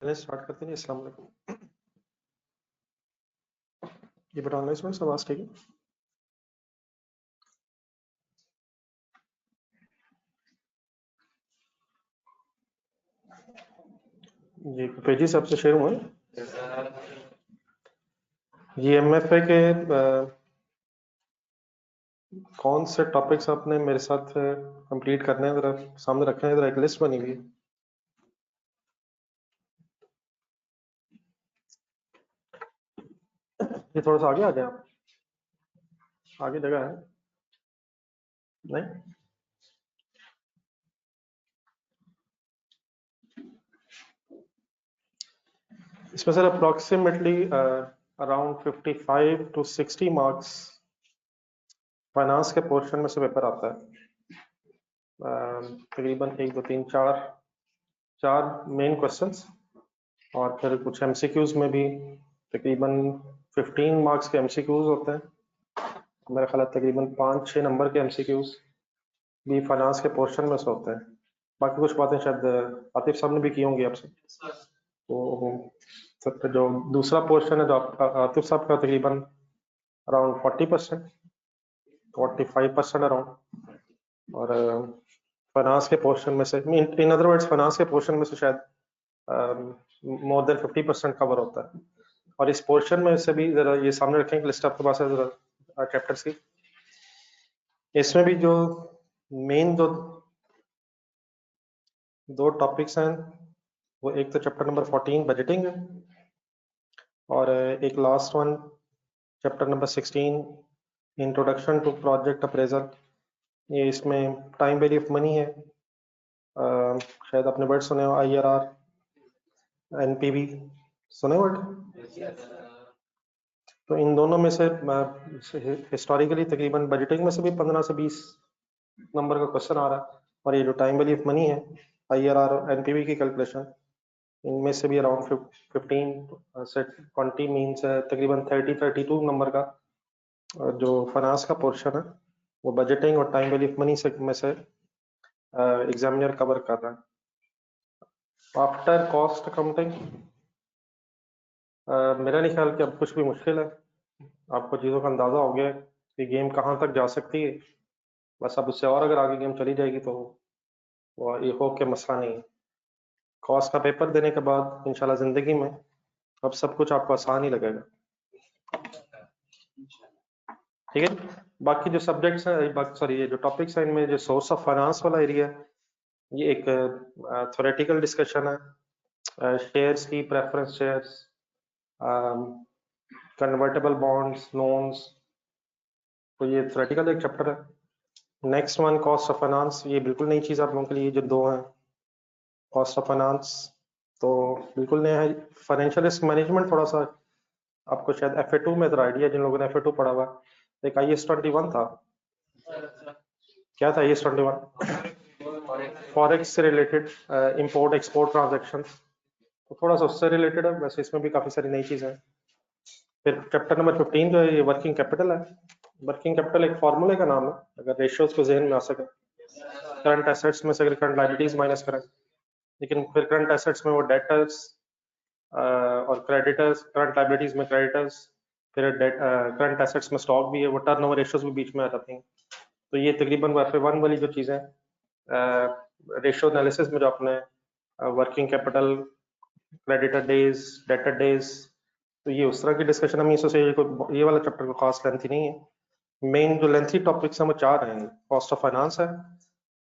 पहले स्टार्ट करते हैं। अस्सलाम वालेकुम। ये बता ऑनलाइन स्टूडेंट्स आवाज ठीक है? ये पेजेस आपसे शेयर हुए ये एमएफए के कौन से टॉपिक्स आपने मेरे साथ कंप्लीट करने हैं, जरा सामने रखने हैं। जरा एक लिस्ट बनी हुई है। ये थोड़ा सा आगे आ जाए आप। आगे जगह है नहीं? इसमें sir approximately around 55 to 60 marks finance के पोर्शन में से पेपर आता है। तकरीबन 1 2 3 4 मेन क्वेश्चंस और फिर कुछ एमसीक्यूज में भी तकरीबन 15 मार्क्स के एमसीक्यूज होते हैं। मेरा ख्याल है तकरीबन 5-6 नंबर के एमसीक्यूज भी फाइनेंस के पोर्शन में से होते हैं। बाकी कुछ बातें शायद आतिफ साहब ने भी की होंगी आपसे। तो जो दूसरा पोर्शन है जो आतिफ साहब का तकरीबन अराउंड 40%, 45% अराउंड, और फाइनेंस के पोर्शन में से इन अदर वर्ड्स फाइनेंस के पोर्शन में से शायद मोर देन 50% कवर होता है। और इस पोर्शन में से भी जरा ये सामने रखें, लिस्ट आपके पास है जरा चैप्टर्स की। इसमें भी जो मेन दो टॉपिक्स हैं वो एक तो चैप्टर नंबर 14 बजटिंग है, और एक last one chapter number 16 introduction to project appraisal. ये इसमें टाइम वैल्यू ऑफ मनी है। शायद आपने वर्ड सुने हो IRR, NPV सुने वर्ड? तो इन दोनों में से हिस्टोरिकली तकरीबन बजटिंग में से भी 15 से 20 नंबर का क्वेश्चन आ रहा है, और ये जो टाइम वैल्यू ऑफ मनी है IRR और NPV की कैलकुलेशन, इनमें से भी अराउंड 15 से 20 मीन्स तकरीबन 30-32 नंबर का जो फाइनेंस का पोर्शन है वो बजटिंग और टाइम वैल्यू ऑफ मनी से में से एग्जामिनर कवर कर रहा है। आफ्टर कॉस्ट अकाउंटिंग मेरा नहीं ख्याल कि अब कुछ भी मुश्किल है। आपको चीज़ों का अंदाज़ा हो गया है कि गेम कहाँ तक जा सकती है। बस अब उससे और अगर आगे गेम चली जाएगी तो वो ये हो के मसला नहीं है। कॉस्ट का पेपर देने के बाद इंशाल्लाह ज़िंदगी में अब सब कुछ आपको आसान ही लगेगा। ठीक है। बाकी जो सब्जेक्ट्स हैं, सॉरी ये जो टॉपिक्स हैं, इनमें जो सोर्स ऑफ फाइनेंस वाला एरिया है ये एक थ्योरेटिकल डिस्कशन है। शेयर्स की preference shares, convertible bonds, loans, तो ये थ्योरेटिकल एक चैप्टर है। Next one cost of finance, ये बिल्कुल नई चीज़ आप लोगों के लिए जो दो हैं। कॉस्ट ऑफ फाइनेंस तो बिल्कुल नया है। फाइनेंशियल रिस्क मैनेजमेंट थोड़ा सा आपको शायद FA2 में तो आइडिया, जिन लोगों ने FA2 पढ़ा हुआ है। एक IAS 21 था। क्या था IAS 21? फॉरेक्स से रिलेटेड इंपोर्ट एक्सपोर्ट ट्रांजैक्शन, तो थोड़ा सा उससे रिलेटेड है। वैसे इसमें भी काफी सारी नई चीजें हैं। फिर चैप्टर नंबर 15 जो है ये वर्किंग कैपिटल है। वर्किंग कैपिटल एक फॉर्मूले का नाम है, अगर रेशियोज को जहन में आ सके। करंट एसेट्स में से अगर करंट लायबिलिटीज माइनस करें, लेकिन फिर करंट एसेट्स में वो डेटर्स और क्रेडिटर्स, करंट लायबिलिटीज में क्रेडिटर्स, फिर करंट एसेट्स में स्टॉक भी है, वो टर्नओवर रेशियोज भी बीच में आ जाती हैं। तो ये तकरीबन FA1 वाली जो चीज़ें रेशियो एनालिसिस में जो आपने working capital, creditor days, debtor days, तो ये उस तरह की डिस्कशन हम ये वाला चैप्टर को खास लेंथी नहीं है। मेन जो लेंथी टॉपिक्स हैं वो 4 हैं। कॉस्ट ऑफ फाइनेंस है,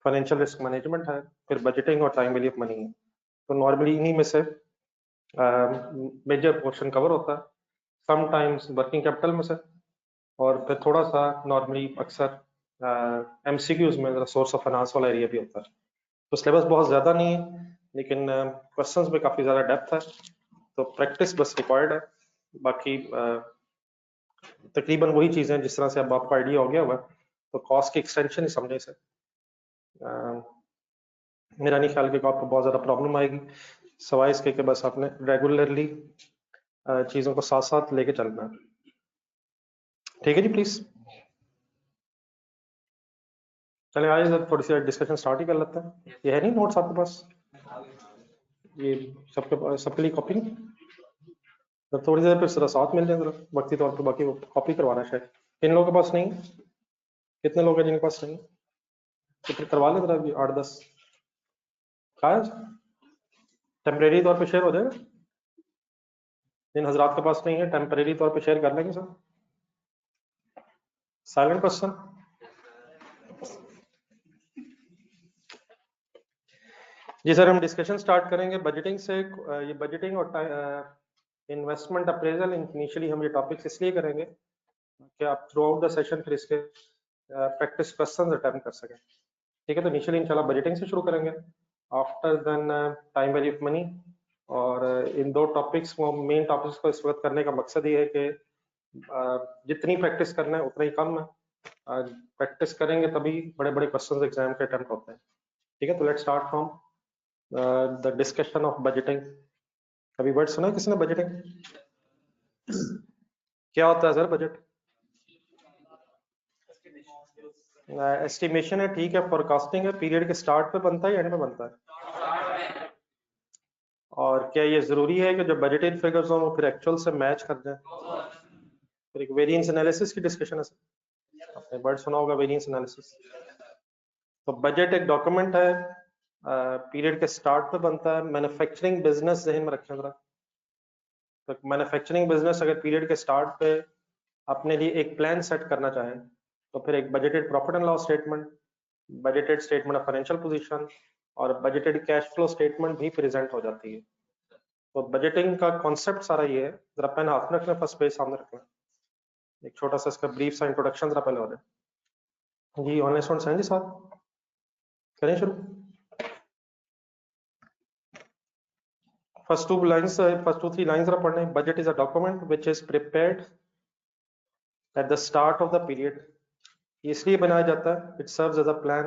फाइनेंशियल रिस्क मैनेजमेंट है, फिर बजटिंग और टाइम वैल्यू ऑफ मनी है। तो नॉर्मली इन्हीं में से मेजर पोर्शन कवर होता है, समटाइम्स वर्किंग कैपिटल में से, और फिर थोड़ा सा नॉर्मली अक्सर MCQs में सोर्स ऑफ फाइनेंस वाला एरिया भी होता है। तो सिलेबस बहुत ज़्यादा नहीं है, लेकिन क्वेश्चंस में काफ़ी ज़्यादा डेप्थ है, तो प्रैक्टिस बस रिक्वायर्ड है। बाकी तकरीबन वही चीज़ें जिस तरह से अब आपको आइडिया हो गया हुआ है, तो कॉस्ट की एक्सटेंशन ही समझने से मेरा नहीं ख्याल कि आपको बहुत ज़्यादा प्रॉब्लम आएगी, सवाए इसके कि बस आपने रेगुलरली चीज़ों को साथ साथ लेके चलना है। ठीक है जी, प्लीज़ चले आइए थोड़ी सी डिस्कशन स्टार्ट ही कर लेते हैं। ये है नहीं नोट्स आपके पास? ये सबके लिए कॉपी तो थोड़ी देर फिर जरा साथ मिल जाए जरा वक्ती तौर पर, बाकी वो कॉपी करवाना है शायद। किन लोगों के पास नहीं? कितने लोग हैं जिनके पास नहीं? तो फिर करवा ले जरा 8-10 शायद टेम्परेरी तौर पे शेयर हो जाएगा। जिन हजरात के पास नहीं है टेम्परेरी तौर पे शेयर कर लेंगे सर। Silent person. जी सर, हम डिस्कशन स्टार्ट करेंगे बजटिंग से। ये बजटिंग और इन्वेस्टमेंट अप्रेजल इनिशियली हम ये टॉपिक्स इसलिए करेंगे कि आप थ्रू आउट द सेशन फिर इसके प्रैक्टिस क्वेश्चन अटेम्प्ट कर सकें। ठीक है, तो इनिशियली इंशाल्लाह बजटिंग से शुरू करेंगे, after then time value of money. और इन दो टॉपिक्स को, मेन टॉपिक्स को इस वक्त करने का मकसद ये है कि जितनी प्रैक्टिस करना है उतना ही कम है। प्रैक्टिस करेंगे तभी बड़े बड़े क्वेश्चन एग्जाम के अटेम्प्ट होते हैं। ठीक है, तो let's start from the discussion of budgeting. कभी वर्ड सुना है किसी ने बजटिंग? क्या होता है सर बजट? एस्टिमेशन है, ठीक है, फोरकास्टिंग है, पीरियड के स्टार्ट पे बनता है या एंड पे बनता है? और क्या ये जरूरी है कि जो बजटेड फिगर्स हो वो फिर एक्चुअल से मैच कर जाए? फिर एक वेरिएंस एनालिसिस की डिस्कशन है सर, आपने वर्ड सुना होगा वेरिएंस एनालिसिस। तो बजट एक डॉक्यूमेंट है, पीरियड के स्टार्ट पे बनता है। मैन्युफैक्चरिंग बिजनेस जहन में रखें जरा, तो मैन्युफैक्चरिंग बिजनेस अगर पीरियड के स्टार्ट पे अपने लिए एक प्लान सेट करना चाहे तो फिर एक budgeted profit and loss statement, budgeted statement of financial position और बजटेड कैश फ्लो स्टेटमेंट भी प्रेजेंट हो जाती है। तो बजटिंग का कॉन्सेप्ट सारा ये है, जरा पेन हाथ में रखना, फर्स्ट पेज सामने रखना, एक छोटा सा इसका ब्रीफ सा इंट्रोडक्शन जरा पहले हो जाए। जी ऑनलाइन स्टूडेंट्स हैं जी साहब, करें शुरू। फर्स्ट 2 लाइंस, फर्स्ट 2-3 लाइंस जरा पढ़ने। Budget is a document which is prepared at the start of the period. इसलिए बनाया जाता है, it serves as a plan,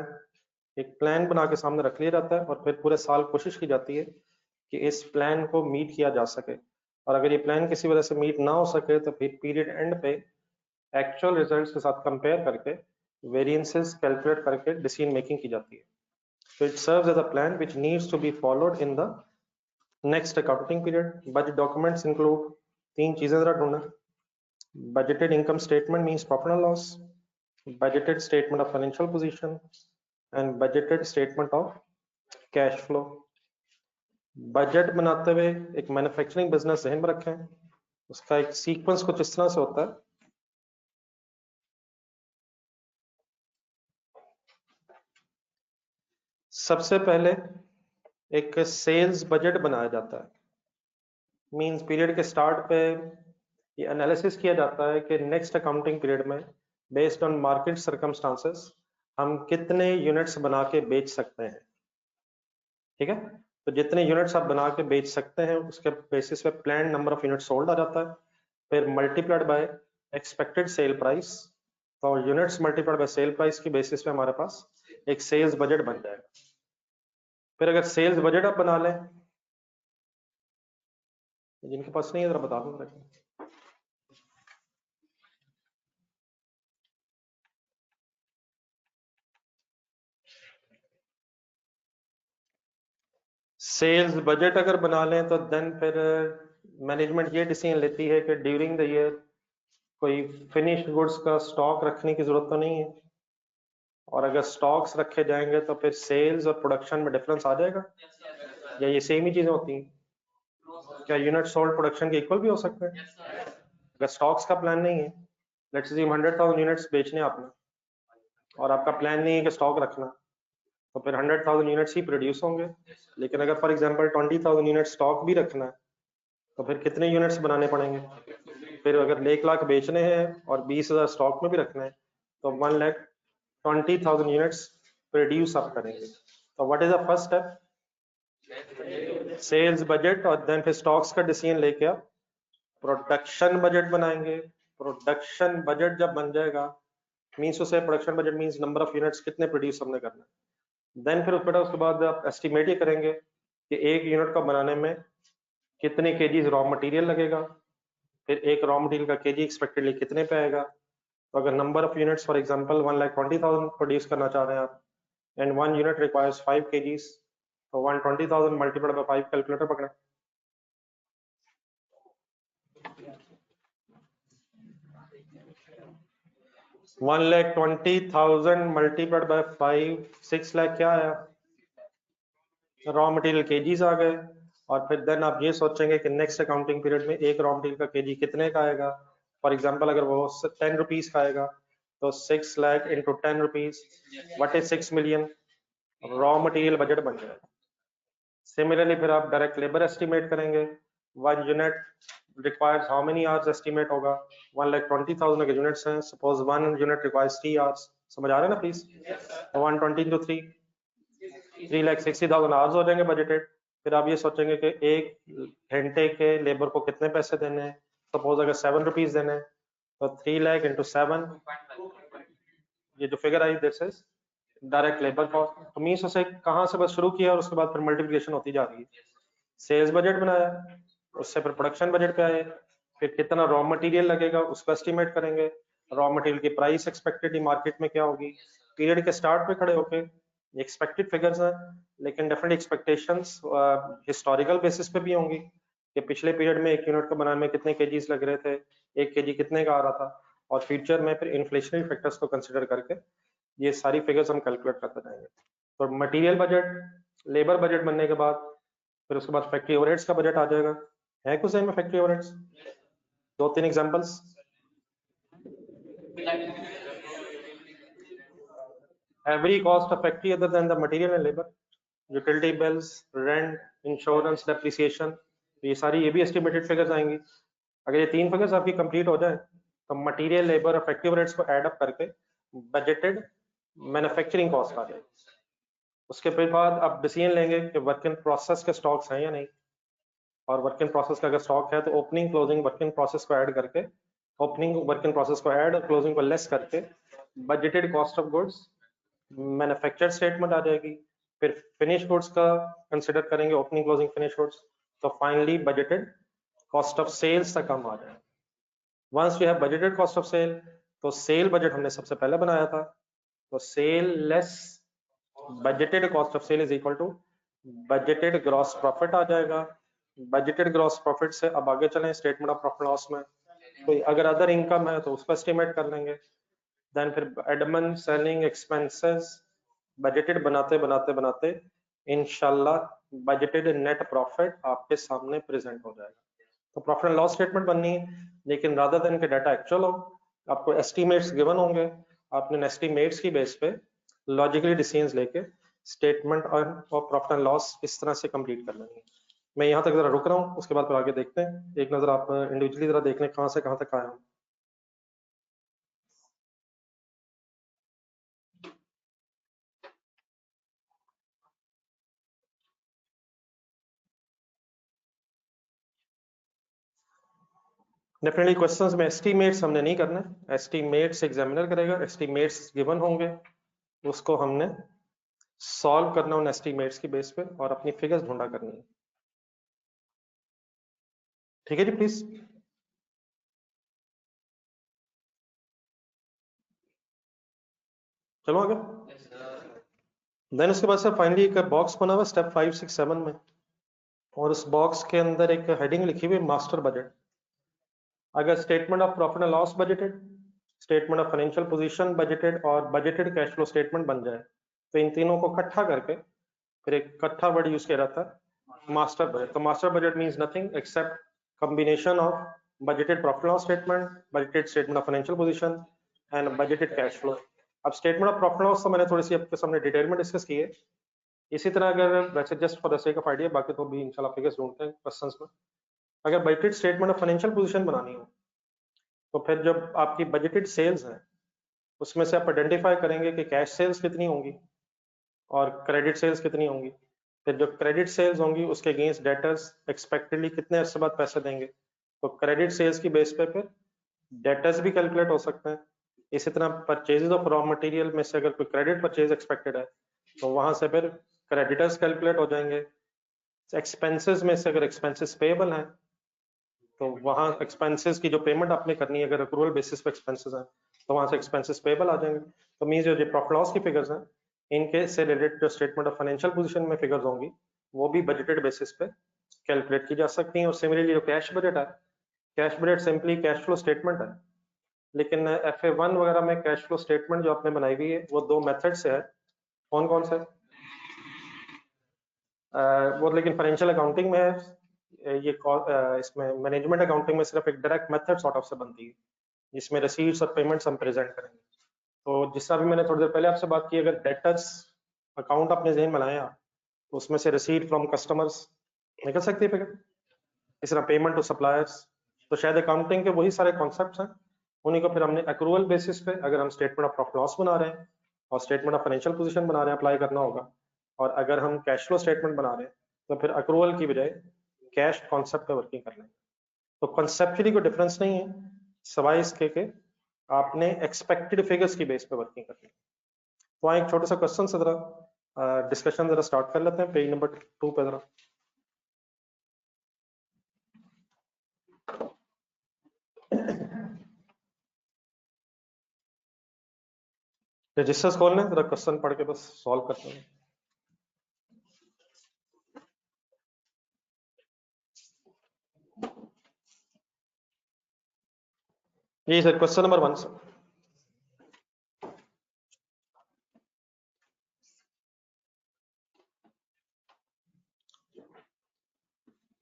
एक प्लान बना के सामने रख लिया जाता है और फिर पूरे साल कोशिश की जाती है कि इस प्लान को मीट किया जा सके। और अगर ये प्लान किसी वजह से मीट ना हो सके तो फिर पीरियड एंड पे एक्चुअल रिजल्ट्स के साथ कंपेयर करके वेरिएंसेस कैलकुलेट करके डिसीजन मेकिंग की जाती है। So it serves as a plan which needs to be followed in the next accounting period. Budget documents include 3 चीजें जरा ढूंढना। Budgeted income statement means profit and loss, budgeted statement of financial position and budgeted statement of cash flow. Budget बनाते हुए एक manufacturing business ध्यान में रखें, उसका एक सीक्वेंस कुछ इस तरह से होता है। सबसे पहले एक सेल्स बजट बनाया जाता है, मींस पीरियड के स्टार्ट पे ये एनालिसिस किया जाता है कि नेक्स्ट अकाउंटिंग पीरियड में बेस्ड ऑन मार्केट सर्कमस्टांसेस हम कितने यूनिट्स बना के बेच सकते हैं। ठीक है, तो जितने यूनिट्स आप बना के बेच सकते हैं उसके बेसिस पे plan number of unit sold आ जाता है, फिर multiplied by expected sale price. तो units multiplied by sale price की बेसिस पे हमारे पास एक सेल्स बजट बन जाएगा। फिर अगर सेल्स बजट आप बना लें, जिनके पास नहीं है जरा बता दूं। सेल्स बजट अगर बना लें तो देन फिर मैनेजमेंट ये डिसीजन लेती है कि ड्यूरिंग द ईयर कोई फिनिश्ड गुड्स का स्टॉक रखने की जरूरत तो नहीं है, और अगर स्टॉक्स रखे जाएंगे तो फिर सेल्स और प्रोडक्शन में डिफरेंस आ जाएगा या ये सेम ही चीजें होती हैं? क्या यूनिट सोल्ड प्रोडक्शन के इक्वल भी हो सकते हैं? अगर स्टॉक्स का प्लान नहीं है, लेट्स अज्यूम 100,000 यूनिट्स बेचने आपने और आपका प्लान नहीं है कि स्टॉक रखना, तो फिर 100,000 यूनिट्स ही प्रोड्यूस होंगे। लेकिन अगर फॉर एग्जांपल 20,000 यूनिट स्टॉक भी रखना है तो फिर कितने यूनिट्स बनाने पड़ेंगे? फिर अगर 1,00,000 बेचने हैं और 20,000 स्टॉक में भी रखना है तो 1,20,000 यूनिट्स प्रोड्यूस आप करेंगे। तो what is the first step? Sales budget, और देन फिर स्टॉक्स का डिसीजन लेके आप प्रोडक्शन बजट बनाएंगे। प्रोडक्शन बजट जब बन जाएगा, मींस उसे production budget means number of units कितने प्रोड्यूस हमने करना है। देन फिर उसके बाद आप एस्टिमेट ये करेंगे कि एक यूनिट को बनाने में कितने केजीज रॉ मटेरियल लगेगा, फिर एक रॉ मटेरियल का केजी एक्सपेक्टेडली कितने पे आएगा। तो अगर number of units for example 1,20,000 produce करना चाह रहे हैं आप एंड 1 यूनिट रिक्वायर्स 5 kgs, तो 120,000 मल्टीप्लाइड बाय 5, कैलकुलेटर पकड़े। One lakh 20,000 multiplied by 5, 6 lakh क्या आया? रॉ मटेरियल केजीज आ गए। और फिर देन आप ये सोचेंगे कि नेक्स्ट अकाउंटिंग पीरियड में एक रॉ मटेरियल का केजी कितने का आएगा। फॉर एग्जांपल अगर वो 10 रुपीज का आएगा तो 6 lakh into 10 rupees, what is 6 million? Raw material budget बन जाएगा। सिमिलरली फिर आप डायरेक्ट लेबर एस्टिमेट करेंगे, 1 unit requires how many hours estimate होगा। 1,20,000 के यूनिट्स हैं, सपोज 1 यूनिट रिक्वायर्स 3 आवर्स। समझ आ रहे हैं ना प्लीज? 120 into 3, 3,60,000 आवर्स हो जाएंगे बजटेड। फिर आप ये सोचेंगे कि एक घंटे के लेबर को कितने पैसे देने हैं। सपोज अगर 7 रुपीज देने हैं तो 3 लाख इंटू 7, ये जो figure I this is direct labour cost. तो मीन्स उसे कहाँ से बस शुरू किया और उसके बाद फिर मल्टीप्लिकेशन होती जा रही है। सेल्स बजट बनाया, उससे फिर प्रोडक्शन बजट पे आए, फिर कितना रॉ मटेरियल लगेगा उसको एस्टिमेट करेंगे, रॉ मटेरियल की प्राइस एक्सपेक्टेड मार्केट में क्या होगी। पीरियड के स्टार्ट पे खड़े होके एक्सपेक्टेड फिगर्स हैं, लेकिन डेफिनेट एक्सपेक्टेशंस हिस्टोरिकल बेसिस पे भी होंगी कि पिछले पीरियड में एक यूनिट को बनाने में कितने केजीज लग रहे थे, एक केजी कितने का आ रहा था, और फ्यूचर में फिर इन्फ्लेशनरी फैक्टर्स को कंसिडर करके ये सारी फिगर्स हम कैलकुलेट करते जाएंगे। तो मटेरियल बजट, लेबर बजट बनने के बाद फिर उसके बाद फैक्ट्री ओवरहेड्स का बजट आ जाएगा। है कुछ में factory overheads? 2-3 examples. Every cost of factory other than the material and labor, utility bills, rent, insurance, depreciation, ये सारी ये भी एस्टिमेटेड फिगर्स आएंगी। अगर ये 3 फिगर्स आपकी कंप्लीट हो जाए तो मटेरियल, लेबर और फैक्ट्री ओवरहेड्स को ऐड अप करके बजटेड मैन्युफैक्चरिंग कॉस्ट आ जाएगी। उसके फिर बाद आप डिसीजन लेंगे कि वर्क इन प्रोसेस के स्टॉक्स हैं या नहीं, और वर्क इन प्रोसेस का अगर स्टॉक है तो opening closing work in process को ऐड करके, ओपनिंग वर्क इन प्रोसेस को ऐड और क्लोजिंग को लेस करके budgeted cost of goods manufacture statement आ जाएगी। फिर फिनिश गुड्स का कंसिडर करेंगे, ओपनिंग क्लोजिंग फिनिश गुड्स, तो finally budgeted cost of sales तक हम आ जाए। Once we have budgeted cost of sale, तो सेल बजट हमने सबसे पहले बनाया था, तो sale less budgeted cost of sale is equal to budgeted gross profit आ जाएगा। बजटेड ग्रॉस प्रॉफिट से अब आगे चलें स्टेटमेंट ऑफ प्रॉफिट लॉस में, तो अगर अदर इनकम है तो उसको एस्टिमेट कर लेंगे। देन फिर एडमिन सेलिंग एक्सपेंसेस बजटेड बनाते बनाते बनाते इंशाल्लाह बजटेड नेट प्रॉफिट आपके सामने प्रेजेंट हो जाएगा। तो प्रॉफिट एंड लॉस स्टेटमेंट बननी है, लेकिन रादर देन के डाटा एक्चुअल हो, आपको एस्टिमेट्स गिवन होंगे, आपने एस्टिमेट्स की बेस पे लॉजिकली डिसीजंस लेके स्टेटमेंट और प्रॉफिट एंड लॉस इस तरह से कंप्लीट कर लेंगे। मैं यहाँ तक जरा रुक रहा हूँ, उसके बाद फिर आगे देखते हैं। एक नजर आप इंडिविजुअली जरा देख लें कहाँ से कहाँ तक आए हम। डेफिनेटली क्वेश्चंस में एस्टीमेट्स हमने नहीं करना, एस्टीमेट्स एग्जामिनर करेगा, एस्टीमेट्स गिवन होंगे, उसको हमने सॉल्व करना उन एस्टीमेट्स की बेस पे और अपनी फिगर्स ढूंढा करनी है। ठीक है जी, प्लीज। चलो आगे। देन उसके बाद सर फाइनली एक बॉक्स बना हुआ स्टेप 5, 6, 7 में, और उस बॉक्स के अंदर एक हेडिंग लिखी हुई मास्टर बजट। अगर statement of profit and loss budgeted, statement of financial position budgeted और बजटेड कैश फ्लो स्टेटमेंट बन जाए, तो इन तीनों को इकट्ठा करके फिर एक इकट्ठा वर्ड यूज किया जाता है मास्टर बजट। तो master budget means nothing accept combination of budgeted profit loss statement, budgeted statement of financial position and budgeted cash flow. अब स्टेटमेंट ऑफ प्रॉफिट लॉस तो मैंने थोड़ी सी आपके सामने डिटेल में डिस्कस की है। इसी तरह अगर वैसे just for the sake of idea, बाकी तो भी इंशाल्लाह फिगर्स ढूंढते हैं क्वेश्चंस में। अगर budgeted statement of financial position बनानी हो तो फिर जब आपकी बजटेड सेल्स हैं उसमें से आप आइडेंटिफाई करेंगे कि कैश सेल्स कितनी होंगी और क्रेडिट सेल्स कितनी होंगी। फिर जो क्रेडिट सेल्स होंगी उसके अगेंस्ट डेटर्स एक्सपेक्टेडली कितने अर्से बाद पैसे देंगे, तो क्रेडिट सेल्स की बेस पे फिर डेटर्स भी कैलकुलेट हो सकते हैं। इसी तरह परचेजेस ऑफ रॉ मटेरियल में से अगर कोई क्रेडिट परचेज एक्सपेक्टेड है तो वहां से फिर क्रेडिटर्स कैलकुलेट हो जाएंगे। एक्सपेंसेस में से अगर एक्सपेंसेस पेएबल हैं तो वहां एक्सपेंसेस की जो पेमेंट आपने करनी है, अगर अक्रूवल बेसिस पे एक्सपेंसेस हैं तो वहां से एक्सपेंसेस पेएबल आ जाएंगे। तो मींस जो प्रॉफिट लॉस की फिगर्स हैं इनके से रिलेटेड जो स्टेटमेंट ऑफ फाइनेंशियल पोजीशन में फिगर्स होंगी वो भी बजटेड बेसिस पे कैलकुलेट की जा सकती हैं। और सिमिलरली जो कैश बजट है, cash budget simply cash flow statement है, लेकिन FA1 वगैरह में कैश फ्लो स्टेटमेंट जो आपने बनाई हुई है वो दो मेथड से है। कौन कौन से? वो लेकिन फाइनेंशियल अकाउंटिंग में है ये इसमें मैनेजमेंट अकाउंटिंग में सिर्फ एक डायरेक्ट मेथड सॉर्ट ऑफ से बनती है जिसमें रिसीट्स और पेमेंट्स हम प्रेजेंट करेंगे। तो जिस तरह भी मैंने थोड़ी देर पहले आपसे बात की, अगर डेटर्स अकाउंट अपने जहन में लाए आप तो उसमें से रिसीट फ्रॉम कस्टमर्स निकल सकती है फिगर, इस तरह पेमेंट टू सप्लायर्स। तो शायद अकाउंटिंग के वही सारे कॉन्सेप्ट्स हैं, उन्हीं को फिर हमने एक्रूअल बेसिस पे अगर हम स्टेटमेंट ऑफ प्रॉफिट लॉस बना रहे हैं और स्टेटमेंट ऑफ फाइनेंशियल पोजीशन बना रहे हैं अप्लाई करना होगा। और अगर हम कैश फ्लो स्टेटमेंट बना रहे हैं तो फिर एक्रूअल की बजाय कैश कॉन्सेप्ट पे वर्किंग कर लेंगे। तो कॉन्सेप्चुअली कोई डिफरेंस नहीं है, सवाई इसके के आपने एक्सपेक्टेड फिगर्स की बेस पे वर्किंग करनी है। तो एक छोटा सा क्वेश्चन से जरा डिस्कशन जरा स्टार्ट कर लेते हैं पेज नंबर 2 पे जरा। रजिस्टर्स खोलने जरा क्वेश्चन पढ़ के बस सॉल्व करते हैं। जी sir, question number 1 sir.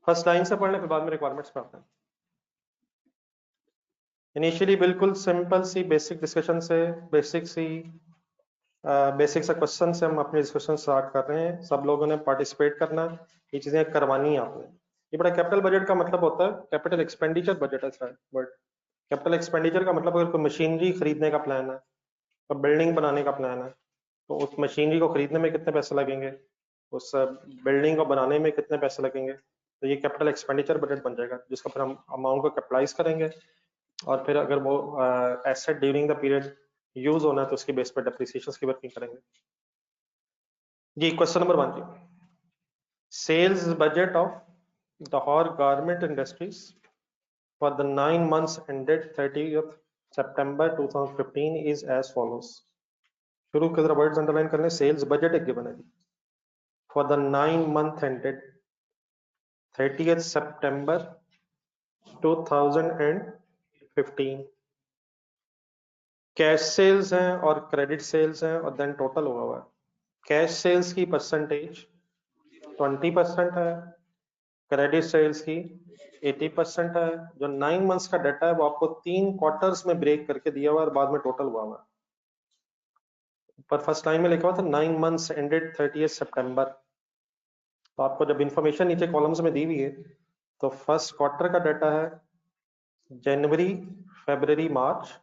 First line से पढ़ने के बाद में रिक्वायरमेंट्स पे आते हैं। इनिशियली बिल्कुल सिंपल सी बेसिक डिस्कशन से बेसिक सा क्वेश्चन से हम अपनी डिस्कशन स्टार्ट कर रहे हैं। सब लोगों ने पार्टिसिपेट करना, ये चीजें करवानी है आपने। ये बड़ा कैपिटल बजट का मतलब होता है, कैपिटल एक्सपेंडिचर बजट है सर। बट कैपिटल एक्सपेंडिचर का मतलब अगर कोई मशीनरी खरीदने का प्लान है, तो बिल्डिंग बनाने का प्लान है, तो उस मशीनरी को खरीदने में कितने पैसे लगेंगे, उस बिल्डिंग को बनाने में कितने पैसे लगेंगे, तो ये कैपिटल एक्सपेंडिचर बजट बन जाएगा, जिसका फिर हम अमाउंट को कैपिटलाइज करेंगे और फिर अगर वो asset during the period use होना है तो उसकी बेस पर डेप्रिसिएशन की वर्किंग करेंगे। जी क्वेश्चन नंबर 1 जी, sales budget of Lahore Garment Industries for the 9 months ended 30th September 2015 is as follows। शुरू के जरा वर्ड्स अंडरलाइन कर लें। सेल्स बजट एक गिवन है जी, for the 9 month ended 30th September 2015। Cash sales हैं और क्रेडिट सेल्स हैं और देन टोटल हुआ है। कैश सेल्स की परसेंटेज 20% है, क्रेडिट सेल्स की 80% है। जो 9 मंथ्स का डाटा है वो आपको 3 क्वार्टर्स में ब्रेक करके दिया हुआ है और बाद में टोटल हुआ है। पर फर्स्ट लाइन में लिखा हुआ था 9 मंथ्स एंडेड 30th सितंबर। तो आपको जब इंफॉर्मेशन नीचे कॉलम्स में दी हुई है तो फर्स्ट क्वार्टर का डाटा है जनवरी फरवरी मार्च।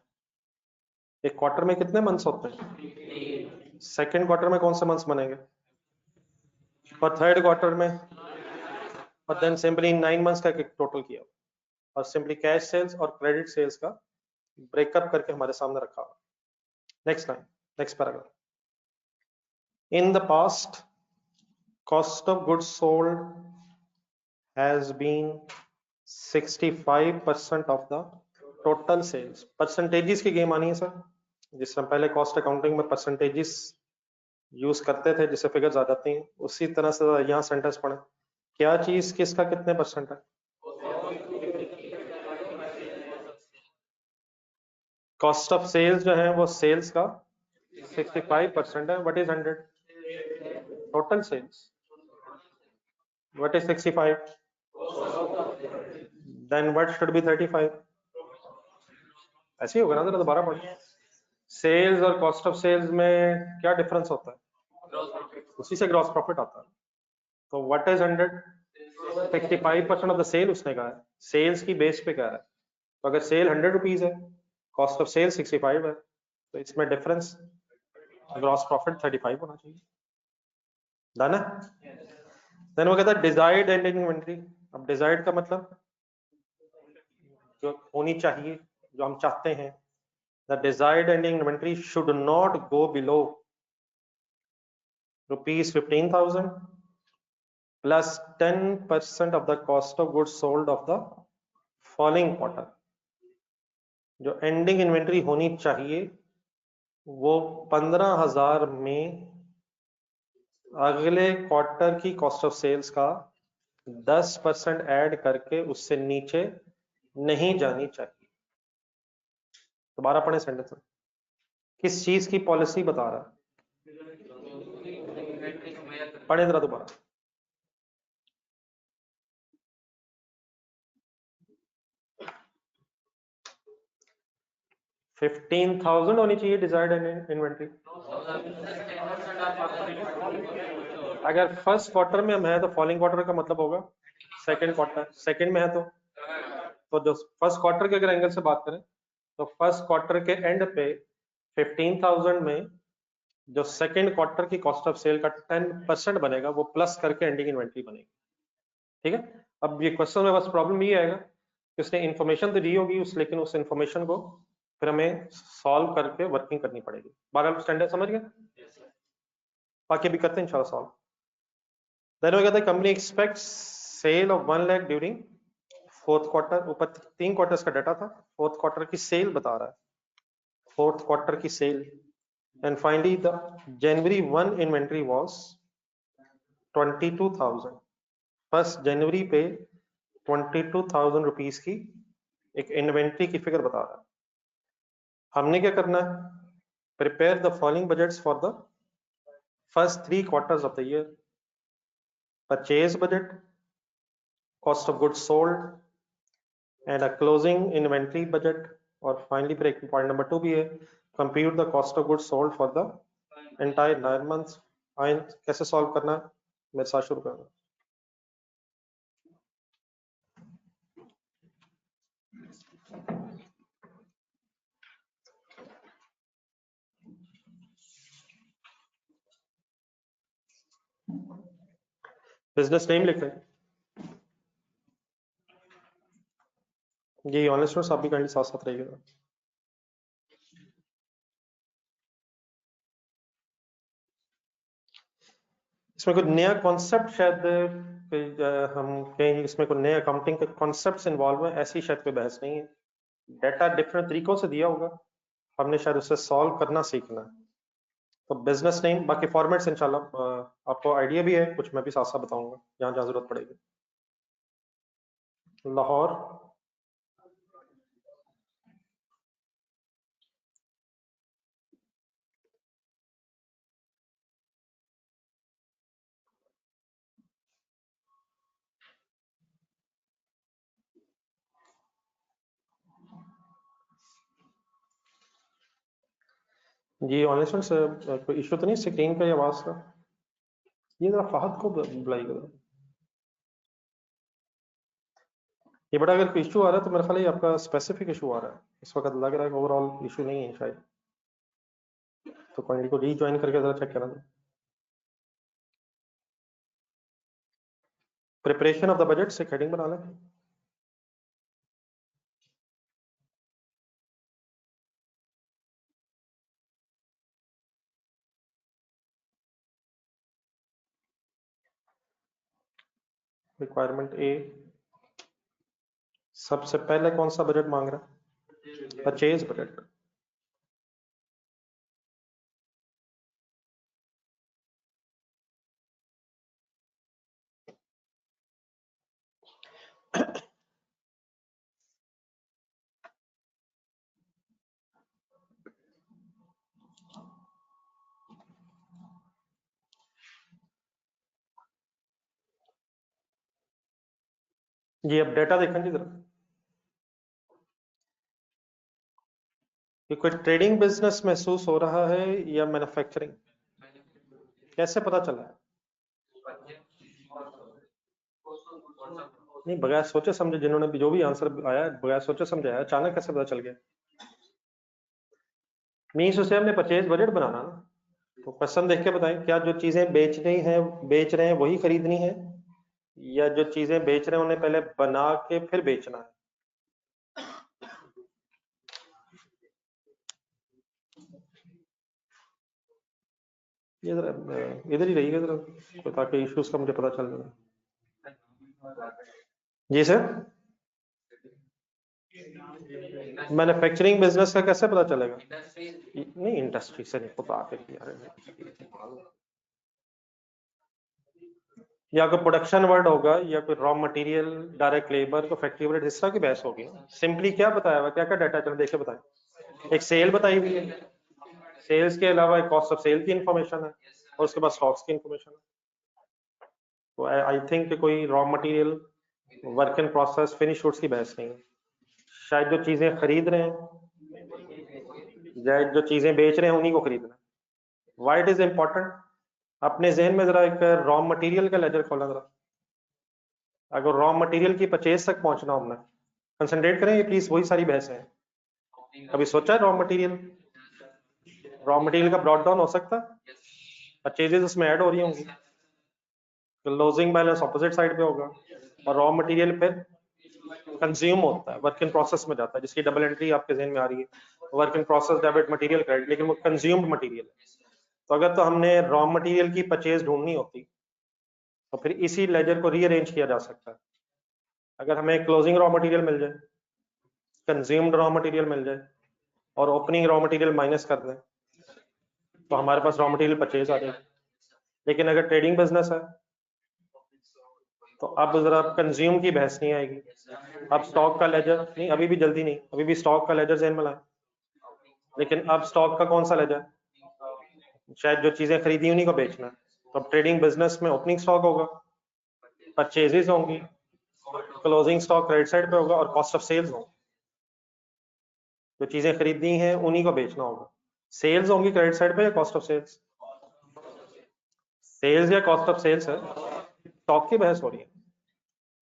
एक क्वार्टर में कितने मंथ्स होते हैं? सेकेंड क्वार्टर में कौन से मंथ्स बनेंगे? और थर्ड क्वार्टर में, और देन सिंपली 9 मंथ्स का टोटल किया और सिंपली कैश सेल्स और क्रेडिट सेल्स का ब्रेकअप करके हमारे सामने रखा हुआ। Next line, next paragraph. In the past cost of goods sold has been 65% of the total sales। Percentages की गेम आनी है सर, जिस तरह पहले कॉस्ट अकाउंटिंग में परसेंटेजेस यूज करते थे जिससे फिगर्स आ जाती हैं, उसी तरह से यहाँ सेंटेंस पढ़े। क्या चीज किसका कितने परसेंट है? कॉस्ट ऑफ सेल्स जो है वो सेल्स का 65% है। What is 100? Total sales. What is 65? Then what should be 35? ऐसे ही होगा ना, जरा दोबारा पढ़िए। सेल्स और कॉस्ट ऑफ सेल्स में क्या डिफरेंस होता है? उसी से ग्रॉस प्रॉफिट आता है। तो what is 100? 65% of the sale उसने कहा है, सेल्स की बेस पे कह रहा है। तो अगर सेल 100 रुपीज है, कॉस्ट ऑफ सेल 65 है, तो इसमें डिफरेंस ग्रॉस प्रॉफिट 35 होना चाहिए। डन है? देन वो कहता है डिजायर्ड एंडिंग इन्वेंटरी। अब डिजायर्ड का मतलब जो होनी चाहिए, जो हम चाहते हैं। The desired ending inventory should not go below ₹15,000 plus 10% of the cost of goods sold off the following quarter. जो एंडिंग इन्वेंटरी होनी चाहिए वो 15,000 में अगले क्वार्टर की कॉस्ट ऑफ सेल्स का 10% ऐड करके उससे नीचे नहीं जानी चाहिए। दोबारा पढ़े सेंटेंस, किस चीज की पॉलिसी बता रहा है? पढ़े जरा दोबारा। 15,000 होनी चाहिए डिजायर्ड इन्वेंट्री। अगर फर्स्ट क्वार्टर में हम है तो फॉलोइंग क्वार्टर का मतलब होगा सेकंड क्वार्टर, सेकंड में है तो जो फर्स्ट क्वार्टर के अगर एंगल से बात करें तो फर्स्ट क्वार्टर के एंड पे 15,000 में जो सेकंड क्वार्टर की कॉस्ट ऑफ सेल का 10% बनेगा वो प्लस करके एंडिंग इन्वेंट्री बनेगी। ठीक है, अब ये क्वेश्चन में बस प्रॉब्लम ये आएगा कि उसने इन्फॉर्मेशन तो दी होगी लेकिन उस इन्फॉर्मेशन को फिर हमें सॉल्व करके वर्किंग करनी पड़ेगी। बात अंडरस्टैंड है, समझ गए? बाकी भी करते हैं इंशाल्लाह सॉल्व। देन वो कहता है company expects sale of 1 lakh during fourth quarter. ऊपर 3 क्वार्टर्स का डाटा था, फोर्थ क्वार्टर की सेल बता रहा है, फोर्थ क्वार्टर की sale. And finally the January 1 inventory was 22,000। First जनवरी पे 22,000 रुपीज की एक इन्वेंट्री की फिगर बता रहा है। हमने क्या करना है? Prepare the following budgets for the first 3 quarters of the year. Purchase budget, cost of goods sold and a closing inventory budget. और फाइनली फिर एक पॉइंट नंबर 2 भी है, compute the cost of goods sold for the entire 9 months. कैसे solve करना है मेरे साथ शुरू करना। बिजनेस नेम लिख रहे हैं जी, ऑनलाइन स्टूडेंट्स आप भी काइंडली साथ साथ रहिएगा। इसमें कोई नया कॉन्सेप्ट शायद हम कहें, इसमें कोई नए अकाउंटिंग के कॉन्सेप्ट्स इन्वॉल्व है, ऐसी शायद कोई बहस नहीं है। डाटा डिफरेंट तरीकों से दिया होगा, हमने शायद उसे सॉल्व करना सीखना है। तो बिजनेस नेम, बाकी फॉर्मेट्स इंशाल्लाह आपको आइडिया भी है, कुछ मैं भी साथ साथ बताऊंगा जहां जहां जरूरत पड़ेगी। लाहौर, जी ऑनलाइन से कोई इशू तो नहीं स्क्रीन का या आवाज का? ये जरा फहद को बुलाई करो। ये बड़ा अगर कोई इशू आ रहा है तो मेरा ख्याल है ये आपका स्पेसिफिक इशू आ रहा है, इस वक्त लग रहा है कि ओवरऑल इशू नहीं है शायद, तो कोई को रीज्वाइन करके जरा चेक करा दो। प्रिपरेशन ऑफ द बजट से हेडिंग बना लें। रिक्वायरमेंट ए, सबसे पहले कौन सा बजट मांग रहा है? Purchase budget. जी अब डेटा देखें जी जरा, ये कोई ट्रेडिंग बिजनेस महसूस हो रहा है या मैन्युफैक्चरिंग? कैसे पता चला है? नहीं, बगैर सोचे समझे जिन्होंने भी जो भी आंसर आया बगैर सोचे समझे आया, अचानक कैसे पता चल गया? मीन्स उसे हमने परचेज बजट बनाना ना, तो क्वेश्चन देख के बताएं, क्या जो चीजें बेचनी है बेच रहे हैं वही खरीदनी है, या जो चीजें बेच रहे हैं उन्हें पहले बना के फिर बेचना है? ये जरा इधर ही रहिएगा जरा, ताकि इश्यूज का मुझे पता चल जाए। जी सर, मैन्युफैक्चरिंग बिजनेस का कैसे पता चलेगा? नहीं इंडस्ट्री से नहीं पता, फिर यार या कोई प्रोडक्शन वर्ड होगा या कोई रॉ मटेरियल, डायरेक्ट लेबर को फैक्ट्री वर्ड, इस तरह की बहस होगी। सिंपली क्या बताया हुआ, क्या क्या डाटा चलो देख के बताएं। एक सेल बताई हुई है, सेल्स के अलावा एक कॉस्ट ऑफ सेल की इंफॉर्मेशन है और उसके बाद स्टॉक्स की इंफॉर्मेशन है। तो आई थिंक कोई raw material, work in process, finish goods की बहस नहीं है। शायद जो चीजें खरीद रहे हैं, शायद जो चीजें बेच रहे हैं उन्हीं को खरीदना है। व्हाई इट इज इंपॉर्टेंट, अपने जहन में जरा एक रॉ मटेरियल का लेजर खोला जरा। अगर रॉ मटेरियल की परचेज तक पहुंचना हमने, कंसंट्रेट करें ये प्लीज, वही सारी बहस है। कभी सोचा है रॉ मटेरियल का ब्रॉड डाउन हो सकता है, परचेजेस उसमें ऐड हो रही होंगी, क्लोजिंग बैलेंस ऑपोजिट साइड पे होगा और रॉ मटेरियल फिर कंज्यूम होता है, वर्क इन प्रोसेस में जाता है, जिसकी डबल एंट्री आपके जहन में आ रही है, work in process debit material credit, लेकिन वो कंज्यूम्ड मटेरियल है। तो अगर तो हमने रॉ मटेरियल की परचेज ढूंढनी होती तो फिर इसी लेजर को रीअरेंज किया जा सकता है। अगर हमें क्लोजिंग रॉ मटेरियल मिल जाए, कंज्यूम्ड रॉ मटेरियल मिल जाए और ओपनिंग रॉ मटेरियल माइनस कर दें तो हमारे पास रॉ मटेरियल परचेज आ जाएगी। लेकिन अगर ट्रेडिंग बिजनेस है तो अब जरा कंज्यूम की बहस नहीं आएगी। अब स्टॉक का लेजर नहीं, अभी भी जल्दी नहीं, अभी भी स्टॉक का लेजर जहन में लाए। लेकिन अब स्टॉक का कौन सा लेजर, शायद जो चीजें खरीदी उन्हीं को बेचना है। तो अब ट्रेडिंग बिजनेस में ओपनिंग स्टॉक होगा, परचेजेस होंगी, क्लोजिंग स्टॉक क्रेडिट साइड पे होगा और कॉस्ट ऑफ सेल्स होगा। जो चीजें खरीदनी है उन्हीं को बेचना होगा। सेल्स होंगी क्रेडिट साइड पे या कॉस्ट ऑफ सेल्स, सेल्स या कॉस्ट ऑफ सेल्स है, स्टॉक की बहस हो रही है।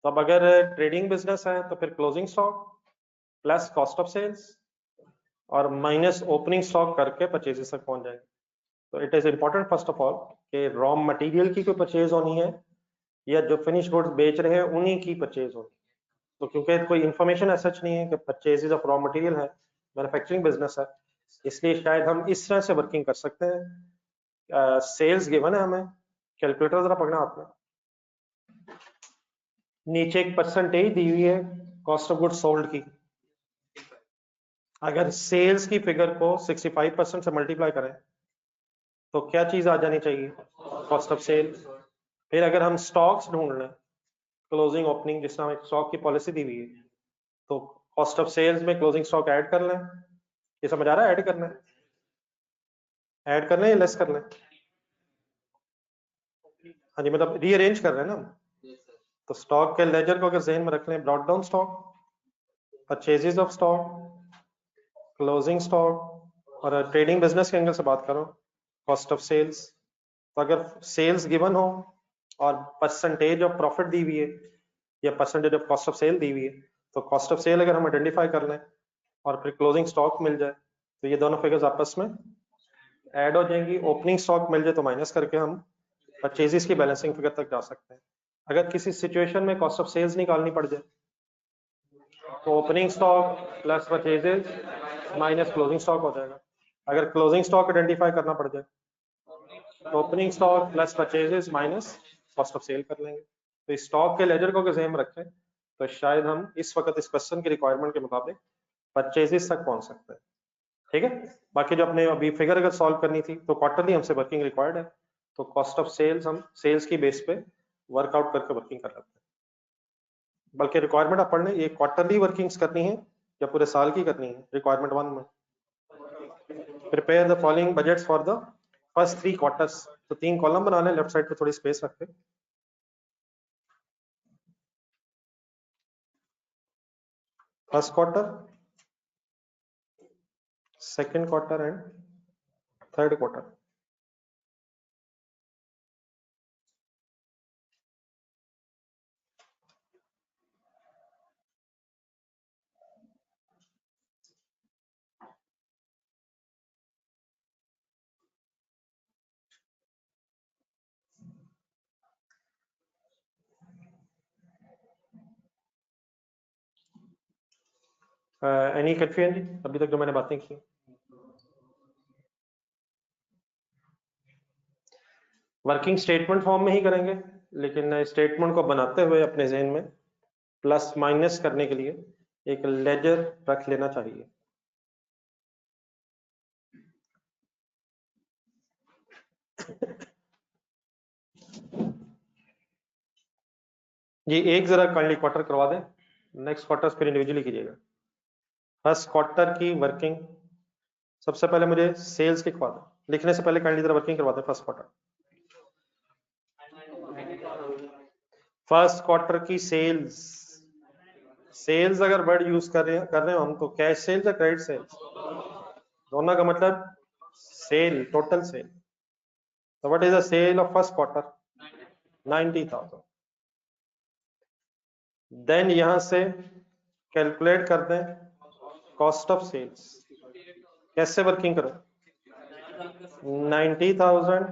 तो अब अगर ट्रेडिंग बिजनेस है तो फिर closing stock plus cost of sales और माइनस ओपनिंग स्टॉक करके परचेजेस तक पहुंच जाएंगे। तो it is important first of all कि रॉ मटेरियल की कोई परचेज होनी है या जो फिनिश गुड्स बेच रहे हैं उन्हीं की परचेज होनी है। तो क्योंकि कोई इंफॉर्मेशन ऐसा नहीं है कि परचेजेस ऑफ रॉ मटेरियल है, मैन्युफैक्चरिंग बिजनेस है, इसलिए शायद हम इस तरह से वर्किंग कर सकते हैं। सेल्स गिवन है हमें, कैलकुलेटर जरा पकड़ना हाथ में, नीचे एक परसेंटेज दी हुई है कॉस्ट ऑफ गुड्स सोल्ड की। अगर सेल्स की फिगर को 65% से मल्टीप्लाई करें तो क्या चीज आ जानी चाहिए, कॉस्ट ऑफ सेल। फिर अगर हम स्टॉक्स ढूंढ लें, क्लोजिंग ओपनिंग, जिस तरह स्टॉक की पॉलिसी दी हुई है, तो कॉस्ट ऑफ सेल्स में क्लोजिंग स्टॉक ऐड कर लें। ये समझ आ रहा है, ऐड करना है, ऐड कर लें या लेस कर लें। हाँ जी, मतलब रीअरेंज कर रहे हैं ना हम। तो स्टॉक के लेजर को अगर जहन में रख लें, brought down stock, purchases of stock, closing stock, और ट्रेडिंग बिजनेस के एंगल से बात करो, कॉस्ट ऑफ सेल्स। तो अगर सेल्स गिवन हो और परसेंटेज ऑफ प्रॉफिट दी हुई है या percentage of cost of sale दी हुई है, तो कॉस्ट ऑफ सेल अगर हम आइडेंटिफाई कर लें और फिर क्लोजिंग स्टॉक मिल जाए तो ये दोनों फिगर्स आपस में ऐड हो जाएंगी। ओपनिंग स्टॉक मिल जाए तो माइनस करके हम परचेजेस की बैलेंसिंग फिगर तक जा सकते हैं। अगर किसी सिचुएशन में कॉस्ट ऑफ सेल्स निकालनी पड़ जाए तो opening stock plus purchases minus closing stock हो जाएगा। अगर क्लोजिंग स्टॉक आइडेंटिफाई करना पड़ जाए तो opening stock plus purchases minus cost of sale कर लेंगे। तो इस स्टॉक के लेजर को अगर में रखें तो शायद हम इस वक्त इस क्वेश्चन की रिक्वायरमेंट के मुताबिक परचेजेस तक पहुंच सकते हैं। ठीक है, बाकी जो अपने अभी फिगर अगर सॉल्व करनी थी तो क्वार्टरली हमसे वर्किंग रिक्वायर्ड है, तो कॉस्ट ऑफ सेल्स हम सेल्स की बेस पे वर्कआउट करके वर्किंग कर लेते हैं। बल्कि रिक्वायरमेंट आप पढ़ लें, ये क्वार्टरली वर्किंग्स करनी है या पूरे साल की करनी है। रिक्वायरमेंट 1 में prepare the following budgets for the first 3 quarters, तो 3 कॉलम बना लें, लेफ्ट साइड पे थोड़ी स्पेस रखें। First quarter, second quarter and third quarter. Any confusion अभी तक जो मैंने बातें की? वर्किंग स्टेटमेंट फॉर्म में ही करेंगे, लेकिन स्टेटमेंट को बनाते हुए अपने जहन में प्लस माइनस करने के लिए एक लेजर रख लेना चाहिए। ये एक जरा काइंडली क्वार्टर करवा दें, नेक्स्ट क्वार्टर फिर इंडिविजुअली कीजिएगा। फर्स्ट क्वार्टर की वर्किंग सबसे पहले मुझे सेल्स लिखवा दें, लिखने से पहले काइंडली जरा वर्किंग करवा दें फर्स्ट क्वार्टर। फर्स्ट क्वार्टर की सेल्स, सेल्स अगर वर्ड यूज कर रहे हो हम तो कैश सेल्स या क्रेडिट सेल्स, दोनों का मतलब सेल, total sale. So what is the sale of first quarter? 90,000। Then यहां से कैलकुलेट कर दें कॉस्ट ऑफ सेल्स। कैसे वर्किंग करो? 90,000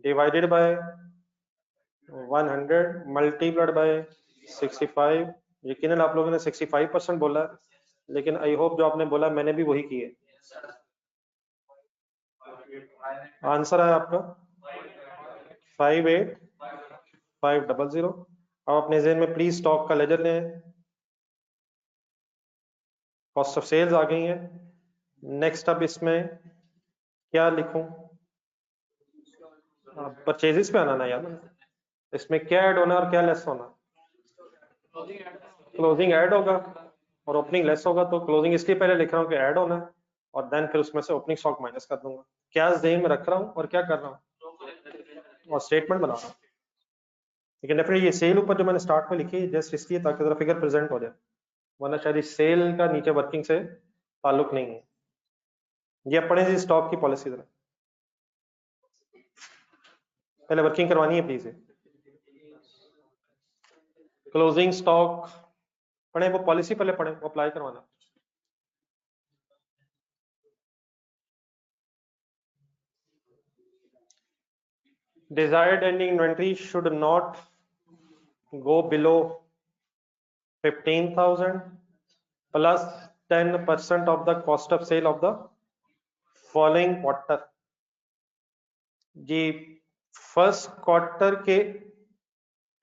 डिवाइडेड बाय 100 मल्टीप्लाइड बाय 65। यकीनन आप लोगों ने 65% बोला, लेकिन आई होप जो आपने बोला मैंने भी वही किए। आंसर है आपका 58,500। अब अपने जेहन में प्लीज स्टॉक का लेजर लें, कॉस्ट ऑफ सेल्स आ गई है। नेक्स्ट अब इसमें क्या लिखूं? परचेजेस पे आना ना यार, इसमें क्या ऐड होना और क्या लेस होना? क्लोजिंग ऐड होगा और ओपनिंग लेस होगा, तो क्लोजिंग इसलिए पहले लिख रहा हूँ कि ऐड होना है, और देन फिर उसमें से ओपनिंग स्टॉक माइनस कर दूंगा। क्या जेहन में रख रहा हूँ और क्या कर रहा हूँ और स्टेटमेंट बना रहा हूँ। लेकिन डेफिनेटली ये सेल ऊपर जो मैंने स्टार्ट में लिखी जस्ट इसलिए ताकि जरा फिगर प्रेजेंट हो जाए, वरना शायद इस सेल का नीचे वर्किंग से ताल्लुक नहीं है। ये अपने जी स्टॉक की पॉलिसी जरा पहले वर्किंग करवानी है प्लीज। क्लोजिंग स्टॉक पढ़े, वो पॉलिसी पहले पढ़े, वो अप्लाई करवाना। Desired ending inventory should not go below 15,000 plus 10% of the cost of sale of the following quarter। जी फर्स्ट क्वार्टर के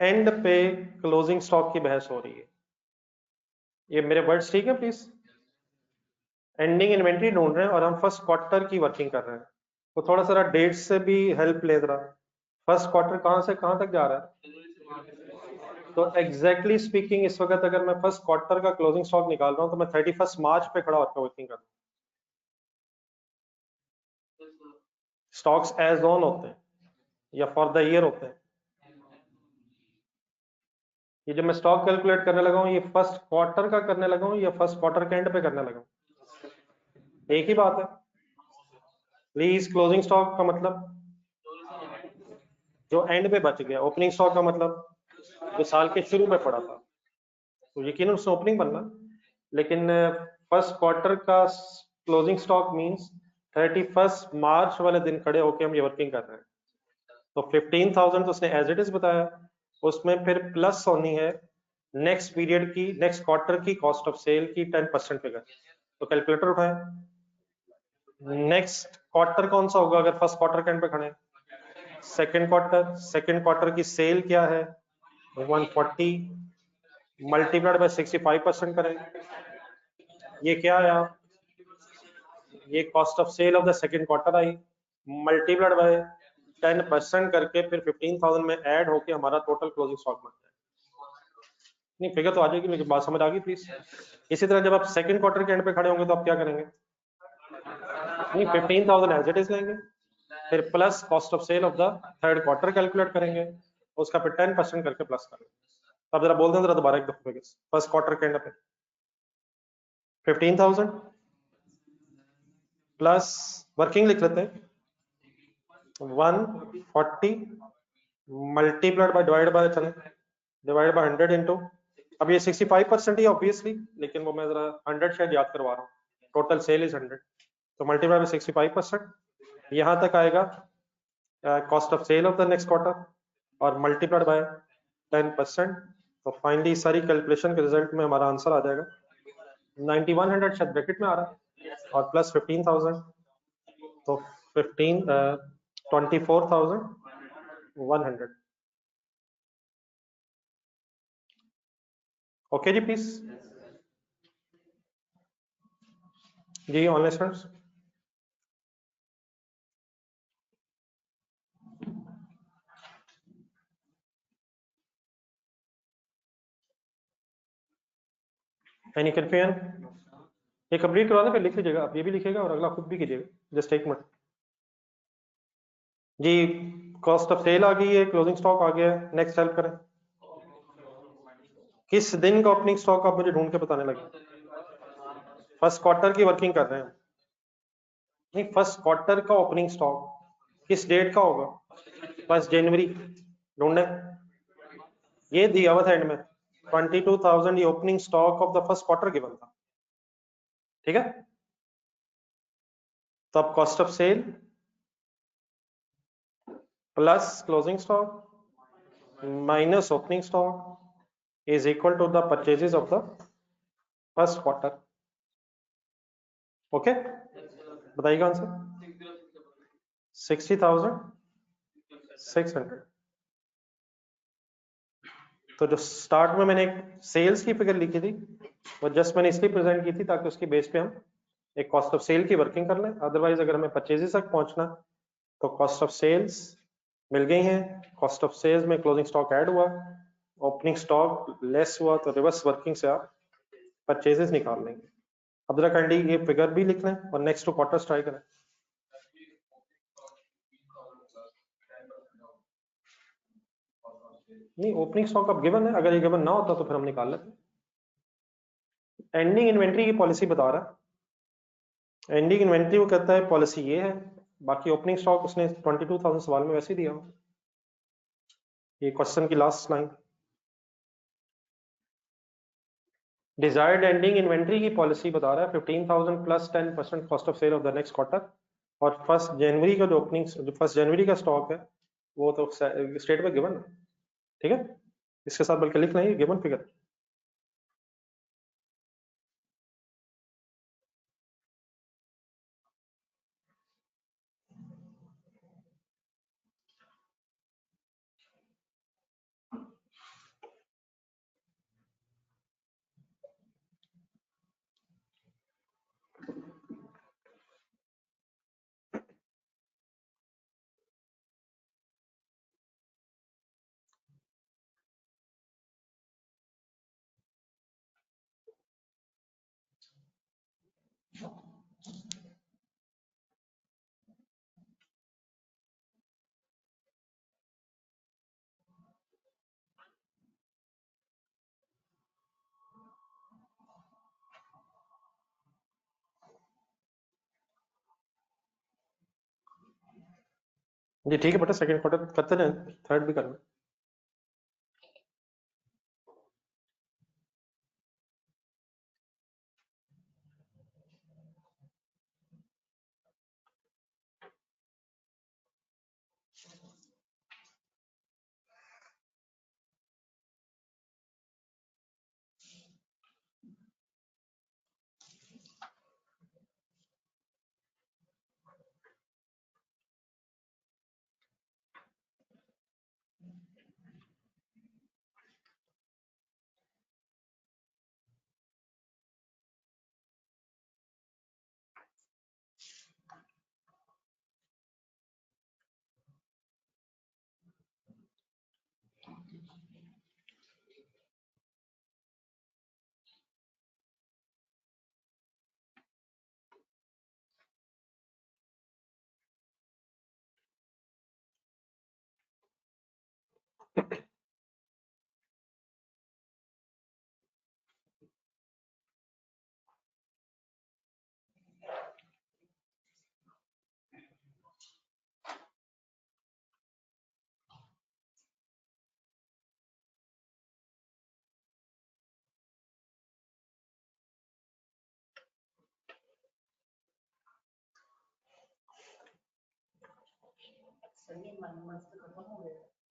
एंड पे क्लोजिंग स्टॉक की बहस हो रही है। ये मेरे वर्ड्स ठीक है प्लीज? एंडिंग इन्वेंट्री ढूंढ रहे हैं और हम फर्स्ट क्वार्टर की वर्किंग कर रहे हैं, तो थोड़ा सा डेट से भी हेल्प ले रहा। फर्स्ट क्वार्टर कहां से कहां तक जा रहा है? तो एग्जैक्टली स्पीकिंग इस वक्त अगर मैं फर्स्ट क्वार्टर का क्लोजिंग स्टॉक निकाल रहा हूं तो मैं 31 मार्च पे खड़ा होकर वर्किंग कर रहा हूं। स्टॉक्स एज ऑन होते हैं या फॉर द ईयर होते हैं। ये जब मैं स्टॉक कैलकुलेट करने लगा हूं ये फर्स्ट क्वार्टर का करने लगा हूं या फर्स्ट क्वार्टर के एंड पे करने लगा हूं? एक ही बात है प्लीज। क्लोजिंग स्टॉक का मतलब जो एंड पे बच गया, ओपनिंग स्टॉक का मतलब जो साल के शुरू में पड़ा था, तो यकीनन उसमें ओपनिंग बनना। लेकिन फर्स्ट क्वार्टर का क्लोजिंग स्टॉक मींस 31 मार्च वाले दिन खड़े होके हम ये वर्किंग कर रहे हैं। तो 15,000 तो उसने एज इट इज बताया, उसमें फिर प्लस होनी है नेक्स्ट पीरियड की, नेक्स्ट क्वार्टर की कॉस्ट ऑफ सेल की 10% फिगर। तो कैलकुलेटर उठाएं, नेक्स्ट क्वार्टर कौन सा होगा अगर फर्स्ट क्वार्टर के एंड पे खड़े? Second quarter. सेकंड क्वार्टर की सेल क्या है? 140 मल्टीप्लाइड बाय 65% करें। ये क्या आया? ये cost of sale of the second quarter आई, मल्टीप्लाइड बाय 10% करके फिर 15,000 में ऐड होके हमारा टोटल क्लोजिंग स्टॉक बन जाए। नहीं फिगर तो आ जाएगी, लेकिन बात समझ आ गई प्लीज? इसी तरह जब आप सेकंड क्वार्टर के एंड पे खड़े होंगे तो आप क्या करेंगे? नहीं 15,000 एज इट इज लेंगे, फिर plus cost of sale of the third quarter calculate करेंगे, उसका फिर 10% करके प्लस करेंगे। अब जरा बोल दें जरा दोबारा एक दफा फर्स्ट क्वार्टर के एंड पे 15,000 प्लस वर्किंग लिख लेते हैं 140 मल्टीप्लाइड बाय डिवाइड बाय चलें डिवाइड बाय 100 इंटू, अब ये 65% ही ऑब्वियसली, लेकिन वो मैं जरा 100 शायद याद करवा रहा हूँ, टोटल सेल इज 100, तो मल्टीप्लाई बाय 65%। यहाँ तक आएगा cost of sale of the next quarter और मल्टीप्लाइड बाय 10%। तो फाइनली सारी कैलकुलेशन के रिजल्ट में हमारा आंसर आ जाएगा 9100 शायद ब्रैकेट में आ रहा है और प्लस 15,000, तो 24,100। ओके जी प्लीज जी ऑनलाइन स्टूडेंट्स। Any confusion? ये कंप्लीट करवा दें, फिर लिख लीजिएगा, आप ये भी लिखिएगा और अगला खुद भी कीजिएगा। जस्ट एक मिनट जी। कॉस्ट ऑफ सेल आ गई है, क्लोजिंग स्टॉक आ गया है, नेक्स्ट हेल्प करें। किस दिन का ओपनिंग स्टॉक आप मुझे ढूंढ के बताने लगे? फर्स्ट क्वार्टर की वर्किंग कर रहे हैं? नहीं, फर्स्ट क्वार्टर का ओपनिंग स्टॉक किस डेट का होगा? 1 जनवरी ढूंढे, ये दिया हुआ था एंड में 22,000 ये opening stock of the first quarter given था, ठीक है। तो अब cost of sale plus closing stock minus opening stock is equal to the purchases of the first quarter. Okay, बताइएगा आंसर। 60,600। तो जो स्टार्ट में मैंने एक सेल्स की फिगर लिखी थी वो जस्ट मैंने इसलिए प्रेजेंट की थी ताकि उसकी बेस पे हम एक कॉस्ट ऑफ सेल की वर्किंग कर लें। अदरवाइज अगर हमें परचेजेस तक पहुंचना तो कॉस्ट ऑफ सेल्स मिल गई हैं, कॉस्ट ऑफ सेल्स में क्लोजिंग स्टॉक ऐड हुआ, ओपनिंग स्टॉक लेस हुआ, तो रिवर्स वर्किंग से आप परचेजेस निकाल लेंगे। अब जरा काइंडली ये फिगर भी लिख लें और नेक्स्ट टू क्वार्टर्स ट्राई करें। नहीं, ओपनिंग स्टॉक अब गिवन है, अगर ये गिवन ना होता तो फिर हम निकाल लेते। एंडिंग इन्वेंट्री की पॉलिसी बता रहा है, एंडिंग इन्वेंट्री वो कहता है पॉलिसी ये है, बाकी ओपनिंग स्टॉक उसने 22,000 सवाल में वैसे ही दिया। ये क्वेश्चन की last line, desired ending inventory की पॉलिसी बता रहा है 15,000 plus 10% cost of sale of the next quarter. और 1 जनवरी का जो ओपनिंग, जो 1 जनवरी का स्टॉक है वो तो स्टेट में गिवन है, ठीक है। इसके साथ बल्कि लिख लें गिवन फिगर। जी ठीक है बेटा, सेकंड क्वार्टर करते जाएं, थर्ड भी करना।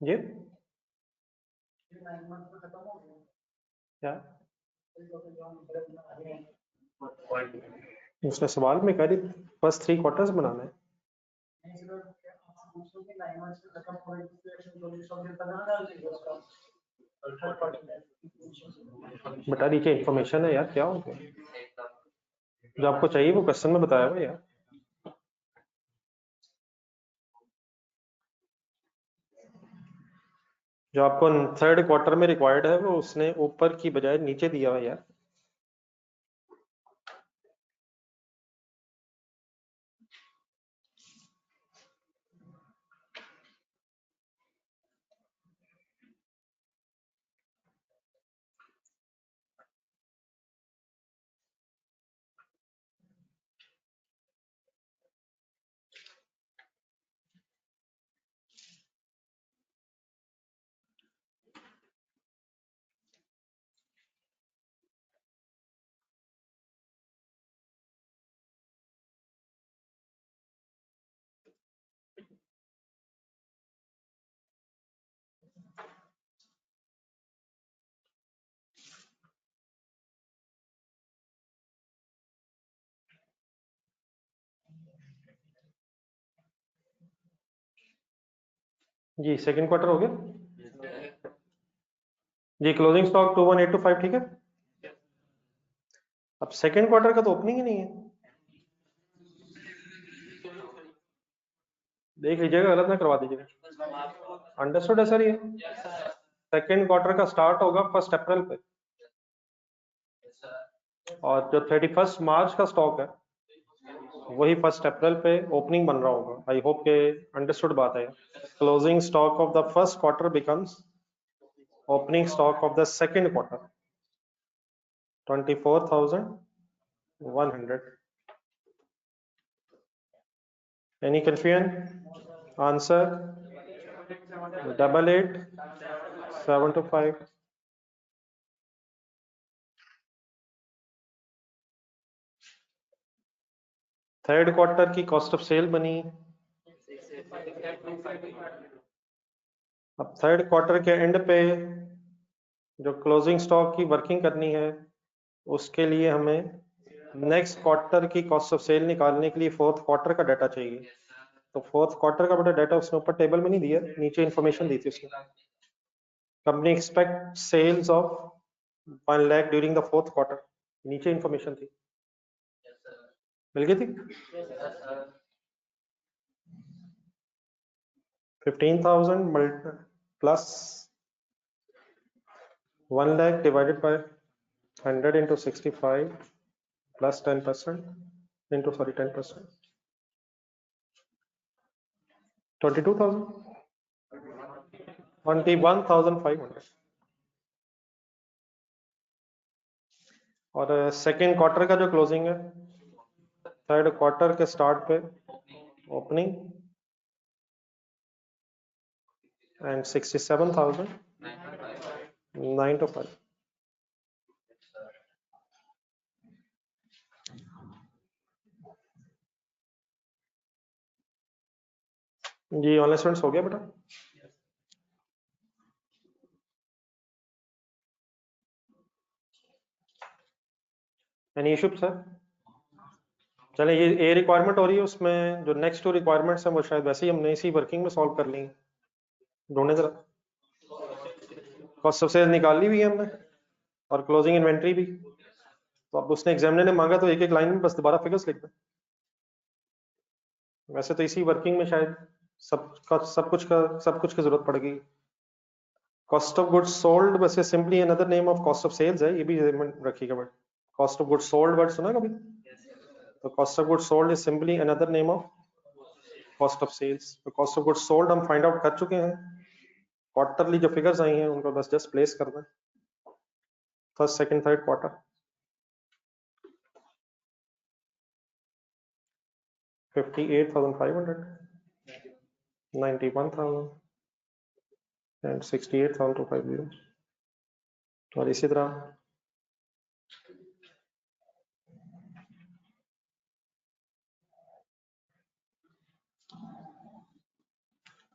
जी क्या उसने सवाल में कह रही फर्स्ट 3 क्वार्टर्स बनाना है। बता दी क्या इन्फॉर्मेशन है यार, क्या हो गया? जो आपको चाहिए वो क्वेश्चन में बताया हुआ यार। जो आपको थर्ड क्वार्टर में रिक्वायर्ड है वो उसने ऊपर की बजाय नीचे दिया हुआ यार। जी सेकंड क्वार्टर हो गया जी, क्लोजिंग स्टॉक 21,825, ठीक है। अब सेकंड क्वार्टर का तो ओपनिंग ही नहीं है, देख लीजिएगा, गलत ना करवा दीजिएगा। अंडरस्टूड है सर, ये सेकंड क्वार्टर का स्टार्ट होगा 1 अप्रैल पे, और जो 31 मार्च का स्टॉक है वही 1 अप्रैल पे ओपनिंग बन रहा होगा। आई होप के अंडरस्टूड बात है। Closing stock of the first quarter becomes opening stock of the second quarter 24,100। Any confusion? Answer 88,725. Third quarter की कॉस्ट ऑफ सेल बनी, अब थर्ड क्वार्टर के एंड पे जो क्लोजिंग स्टॉक की वर्किंग करनी है उसके लिए हमें नेक्स्ट क्वार्टर की कॉस्ट ऑफ सेल निकालने के लिए फोर्थ क्वार्टर का डाटा चाहिए। तो फोर्थ क्वार्टर का बड़ा डाटा उसने ऊपर टेबल में नहीं दिया, नीचे इन्फॉर्मेशन दी थी उसने। Company expect sales of 1 lakh during the fourth quarter, नीचे इन्फॉर्मेशन थी, मिल गई थी। 15,000 plus 1 lakh divided by 100 into 65 plus 10% into 10%, 22,000, 21,500। और सेकेंड क्वार्टर का जो क्लोजिंग है, थर्ड क्वार्टर के स्टार्ट पे ओपनिंग एंड 67,925। जी ऑनलाइन स्टूडेंट्स हो गया बेटा। Any issue sir? चले, ये ए रिक्वायरमेंट हो रही है, उसमें जो नेक्स्ट 2 रिक्वायरमेंट्स हैं वो शायद वैसे ही हमने इसी वर्किंग में सॉल्व कर ली। ढूंढने जरा, कॉस्ट ऑफ सेल निकाल ली हुई है हमने और क्लोजिंग इन्वेंट्री भी। तो अब उसने एग्जामिनर ने मांगा तो एक एक लाइन में बस दोबारा फिगर्स लिख दें। वैसे तो इसी वर्किंग में शायद सब कुछ की जरूरत पड़ेगी। कॉस्ट ऑफ गुड्स सोल्ड वैसे simply another name of cost of sales है, ये भी रखिएगा but cost of goods sold word सुना कभी? तो cost of goods sold is simply another name of cost of sales. तो कॉस्ट ऑफ गुड्स सोल्ड हम फाइंड आउट कर चुके हैं, क्वार्टरली जो फिगर्स आई हैं उनको बस जस्ट प्लेस करना है, first second third quarter. 58,500, 91,000 and 68,250। और इसी तरह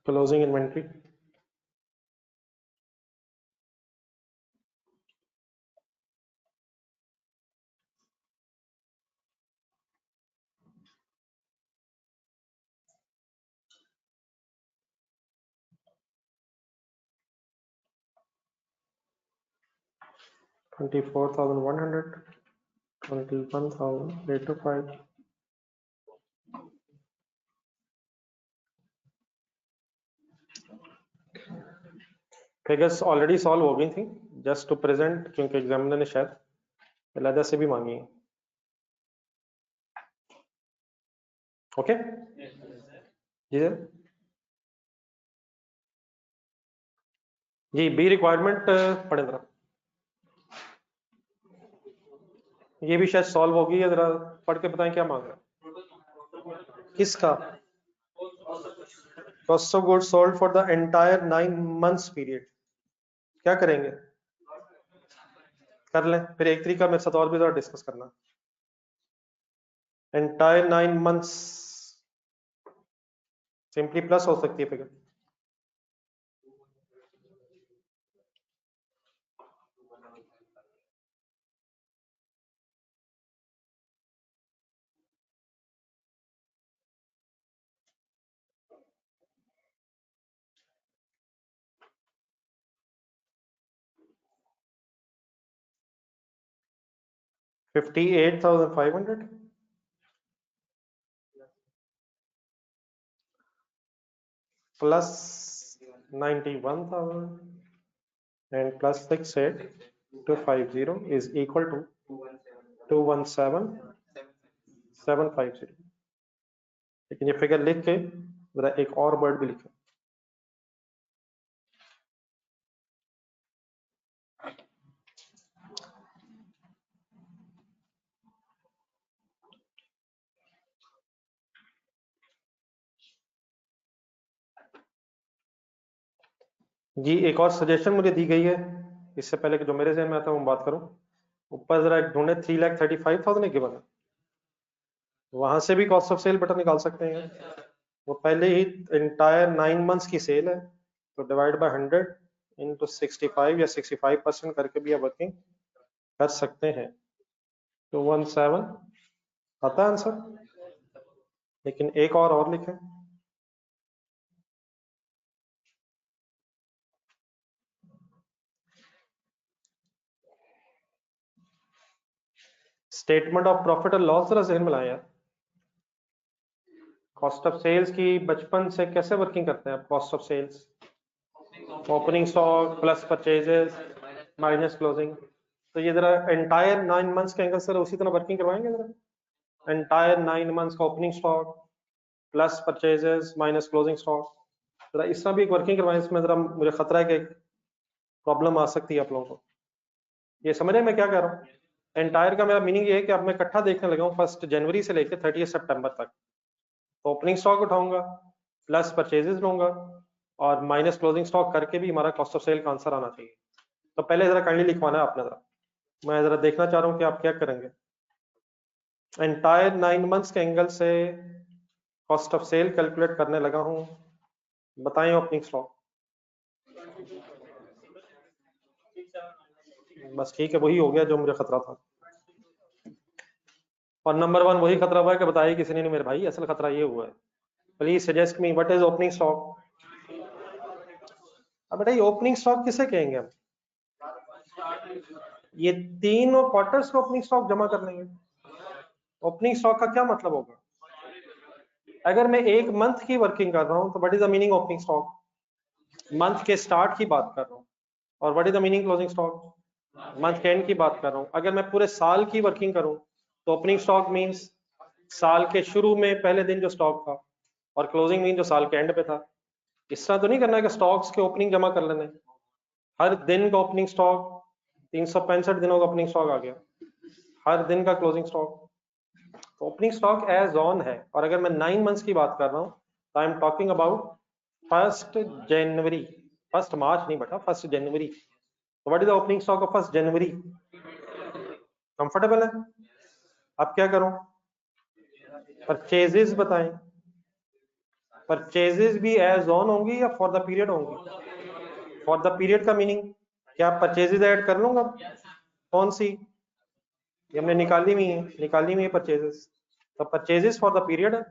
closing inventory 24,100, 21,825। Figures already solve हो गई थी, जस्ट टू प्रेजेंट, क्योंकि एग्जामिनर ने शायद अलहदा से भी मांगी है। ओके जी सर। जी बी रिक्वायरमेंट पढ़े जरा, ये भी शायद सॉल्व होगी, या जरा पढ़ के बताएं क्या मांग रहा है। किसका? Cost of goods sold for the entire 9 months period. क्या करेंगे? कर लें, फिर एक तरीका मेरे साथ और भी जरा डिस्कस करना। एंटायर 9 months सिंपली प्लस हो सकती है figure. 58,500 plus 91,000 and plus 68,250 is equal to 217,750। लेकिन ये फिगर लिख के जरा एक और वर्ड भी लिखें। जी एक और सजेशन मुझे दी गई है, इससे पहले कि जो मेरे जहन में आता है वो बात करूं। ऊपर जरा एक ढूंढे 3,35,000 गिवन है, वहां से भी कॉस्ट ऑफ सेल बटन निकाल सकते हैं। वो पहले ही इंटायर 9 मंथ्स की सेल है, तो डिवाइड बाय 100 इंटू 65 या 65% करके भी आप वर्किंग कर सकते हैं। 217 आता है आंसर, लेकिन एक और लिखें। स्टेटमेंट ऑफ प्रॉफिट और लॉस जरा जहन में लाएं यार। कॉस्ट ऑफ सेल्स की बचपन से कैसे वर्किंग करते हैं आप? Cost of sales opening stock plus purchases minus closing. तो ये जरा एंटायर 9 मंथ्स के एंगल से उसी तरह वर्किंग करवाएंगे जरा। एंटायर 9 मंथ्स का opening stock plus purchases minus closing stock, जरा इस तरह भी एक वर्किंग करवाएं। इसमें जरा मुझे खतरा है कि प्रॉब्लम आ सकती है आप लोगों को। ये समझ रहे हैं मैं क्या कह रहा हूँ? एंटायर का मेरा मीनिंग ये है कि अब मैं इकट्ठा देखने लगा हूँ 1 जनवरी से लेकर 30 सितंबर तक। तो ओपनिंग स्टॉक उठाऊंगा प्लस परचेजेस लूंगा और माइनस क्लोजिंग स्टॉक करके भी हमारा कॉस्ट ऑफ सेल का आंसर आना चाहिए। तो पहले जरा काइंडली लिखवाना है आपने, जरा मैं जरा देखना चाह रहा हूँ कि आप क्या करेंगे। एंटायर 9 मंथ्स के एंगल से कॉस्ट ऑफ सेल कैलकुलेट करने लगा हूँ, बताएं ओपनिंग स्टॉक। बस ठीक है, वही हो गया जो मुझे खतरा था। और नंबर 1 वही खतरा हुआ है कि बताइए किसी ने नहीं मेरे भाई, असल खतरा ये हुआ है। Please suggest me what is opening stock. अब बेटा ये ओपनिंग स्टॉक किसे कहेंगे हम? ये तीनों क्वार्टर्स को ओपनिंग स्टॉक जमा कर लेंगे। ओपनिंग स्टॉक का क्या मतलब होगा? अगर मैं एक मंथ की वर्किंग कर रहा हूं तो what is the meaning opening stock? Month के स्टार्ट की बात कर रहा हूं। और what is the meaning closing stock? Month के एंड की बात कर रहा हूं। अगर मैं पूरे साल की वर्किंग करूं तो ओपनिंग स्टॉक मींस साल के शुरू में पहले दिन जो स्टॉक था, और क्लोजिंग मीन जो साल के एंड पे था। इस तरह तो नहीं करना है कि स्टॉक्स के ओपनिंग जमा कर लेने, हर दिन का ओपनिंग स्टॉक 365 दिनों का ओपनिंग स्टॉक आ गया, हर दिन का क्लोजिंग स्टॉक। तो ओपनिंग स्टॉक एज ऑन है। और अगर मैं 9 मंथ्स की बात कर रहा हूं तो आई एम टॉकिंग अबाउट 1 जनवरी, 1 मार्च नहीं बेटा, 1 जनवरी। तो what is the opening stock of 1 January? Comfortable है? अब क्या करूं? परचेजेस बताएं। परचेजेस भी एज ऑन होंगी या फॉर द पीरियड होंगी? फॉर द पीरियड का मीनिंग क्या परचेजेस ऐड कर लूंगा? कौन सी? ये हमने निकाली हुई है परचेजेस। तो परचेजेस फॉर द पीरियड है,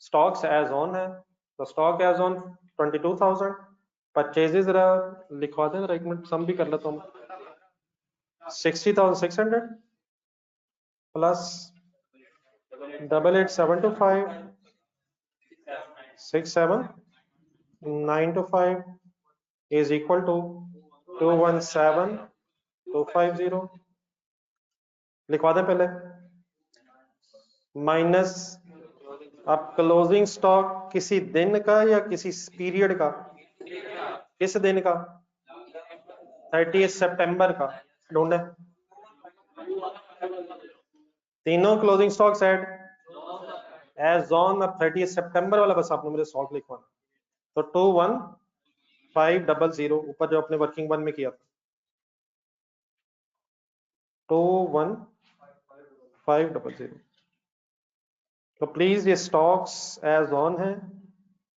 स्टॉक्स एज ऑन है, तो स्टॉक एज ऑन 22,000। परचेजेस जरा लिखवा दें, जरा एक मिनट सम भी कर लेता हूँ। 60,600 प्लस 88,725 67,925 is equal to 217,250। लिखवा दें पहले। माइनस अब क्लोजिंग स्टॉक किसी दिन का या किसी पीरियड का? किस दिन का? 30 सितंबर का। ढूंढे तीनों closing stocks add as on. अब 30 सितंबर वाला बस आपने मुझे स्टॉक लिखवाना। तो 21500 ऊपर जो अपने वर्किंग वन में किया था, 21500। तो प्लीज ये स्टॉक्स एज ऑन है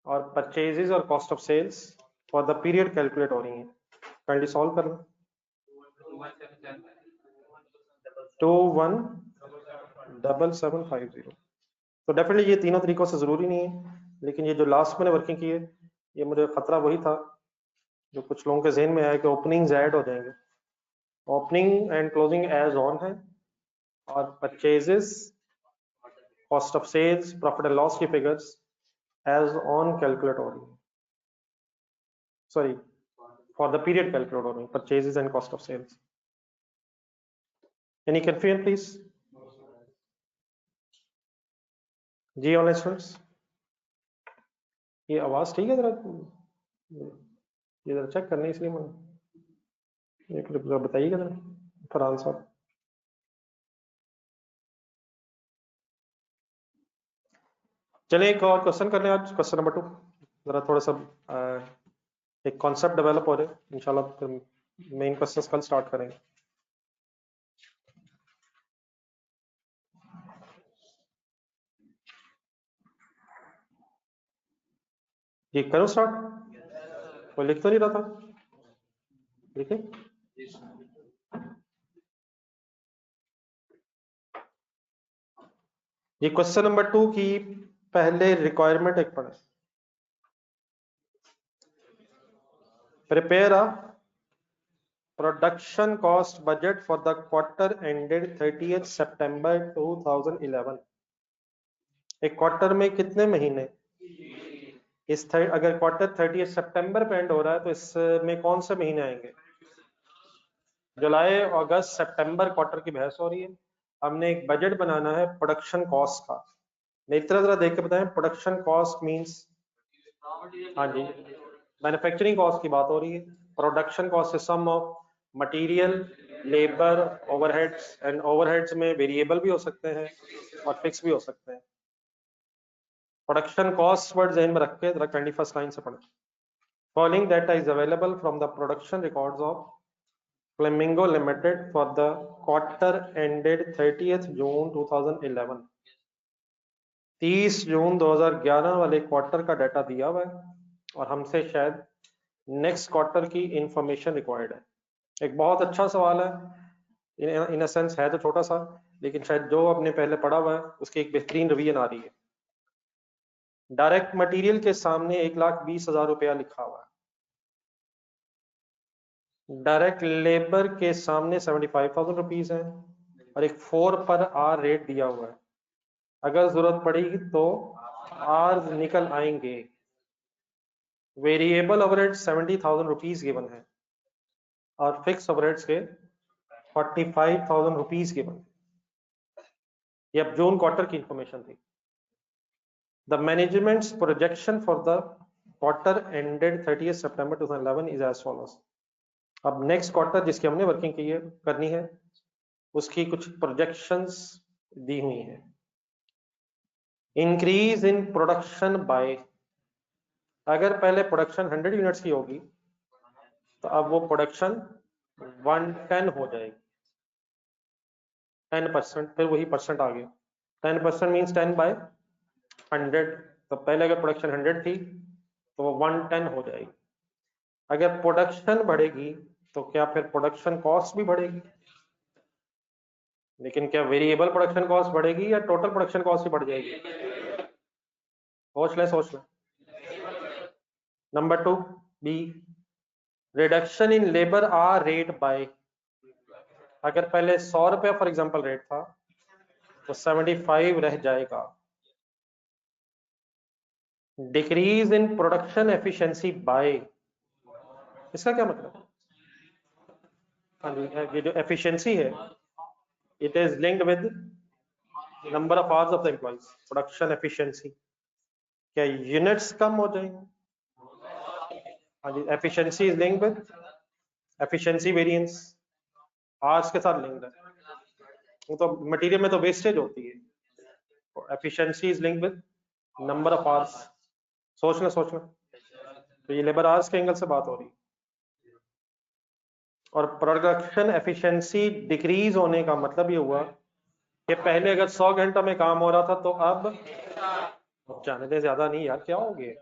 और परचेजेस और cost of sales for the period calculate हो रही है। काइंडली सॉल्व कर लो। 217750। तो डेफिनेटली ये तीनों तरीकों से जरूरी नहीं है, लेकिन ये जो लास्ट मैंने वर्किंग की है, ये मुझे खतरा वही था जो कुछ लोगों के जहन में आया कि ओपनिंग्स ऐड हो जाएंगे। Opening and closing as on है और purchases, cost of sales, profit and loss की फिगर्स एज ऑन कैलकुलेट हो रही है, sorry for the period calculate हो रही है, purchases and cost of sales. Any confusion please? जी ऑनलाइन स्टूडेंट्स, ये आवाज ठीक है? जरा ये जरा चेक करनी, इसलिए मैंने एक बताइएगा जरा फरहान साहब। चलिए एक और क्वेश्चन कर लें आज, क्वेश्चन नंबर 2। जरा थोड़ा सा एक कॉन्सेप्ट डेवलप हो रहे, इंशाल्लाह फिर मेन क्वेश्चंस कल स्टार्ट करेंगे। ये करो स्टार्ट, कोई लिख तो नहीं रहा था? लिखे ये क्वेश्चन नंबर 2 की पहले रिक्वायरमेंट एक पढ़े। Prepare a production cost budget for the quarter ended 30th September 2011। एक क्वार्टर में कितने महीने? अगर क्वार्टर 30th सितंबर पे एंड हो रहा है तो इसमें कौन से महीने आएंगे? जुलाई, अगस्त, सितंबर क्वार्टर की बहस हो रही है। हमने एक बजट बनाना है प्रोडक्शन कॉस्ट का। मेरी तरह जरा देख के बताएं, प्रोडक्शन कॉस्ट मींस, हाँ जी, मैन्युफैक्चरिंग कॉस्ट की बात हो रही है। Production cost is sum of material, labour, overheads, and overheads में वेरिएबल भी हो सकते हैं और फिक्स भी हो सकते हैं। प्रोडक्शन कॉस्ट वर्ड ध्यान में रख के जरा 21st लाइन से पढ़ें। Following data is available from the production records of flamingo limited for the quarter ended 30th जून 2011। 30 जून 2011 वाले क्वार्टर का डाटा दिया हुआ है और हमसे शायद नेक्स्ट क्वार्टर की इंफॉर्मेशन रिक्वायर्ड है। एक बहुत अच्छा सवाल है, इन अ सेंस है तो छोटा सा, लेकिन शायद जो आपने पहले पढ़ा हुआ है उसकी एक बेहतरीन रिवीजन आ रही है। डायरेक्ट मटेरियल के सामने 1,20,000 रुपया लिखा हुआ है। डायरेक्ट लेबर के सामने 75,000 रुपीज है और एक 4 पर आर रेट दिया हुआ है। अगर जरूरत पड़ेगी तो आर निकल आएंगे। वेरिएबल ओवरहेड 70,000 रुपीज गिवन है और फिक्स ओवरहेड्स के 45,000 रुपीज गिवन है। ये अब जून क्वार्टर की इंफॉर्मेशन थी। The management's projection for the quarter ended 30th September 2011 is as follows. अब नेक्स्ट क्वार्टर जिसकी हमने वर्किंग की है, करनी है, उसकी कुछ प्रोजेक्शंस दी हुई हैं। इंक्रीज इन प्रोडक्शन बाय, अगर पहले प्रोडक्शन 100 यूनिट्स की होगी तो अब वो प्रोडक्शन 110 हो जाएगी। 10%, फिर वही परसेंट आ गया। 10% मीन्स 10 बाय 100। तो पहले अगर प्रोडक्शन 100 थी तो वो 110 हो जाएगी। अगर प्रोडक्शन बढ़ेगी तो क्या फिर प्रोडक्शन कॉस्ट भी बढ़ेगी? लेकिन क्या वेरिएबल प्रोडक्शन कॉस्ट बढ़ेगी या टोटल प्रोडक्शन कॉस्ट ही बढ़ जाएगी? सोच लें। Number 2 B, reduction in labour are rate by, अगर पहले 100 रुपया फॉर एग्जांपल रेट था तो 75 रह जाएगा। Decrease in production efficiency by, इसका क्या मतलब? ये जो एफिशिएंसी है, it is linked with number of hours of the employees. Production efficiency, क्या यूनिट्स कम हो जाएंगे? हाँ जी, efficiency is linked with efficiency variance, hours के साथ लिंक्ड है। वो तो मटेरियल में तो वेस्टेज होती है। Efficiency is linked with number of hours. सोचना तो ये लेबर आवर्स के एंगल से बात हो रही है। और प्रोडक्शन एफिशिएंसी डिक्रीज होने का मतलब ये हुआ कि पहले अगर 100 घंटा में काम हो रहा था तो अब जाने दे, ज्यादा नहीं यार, क्या हो गया,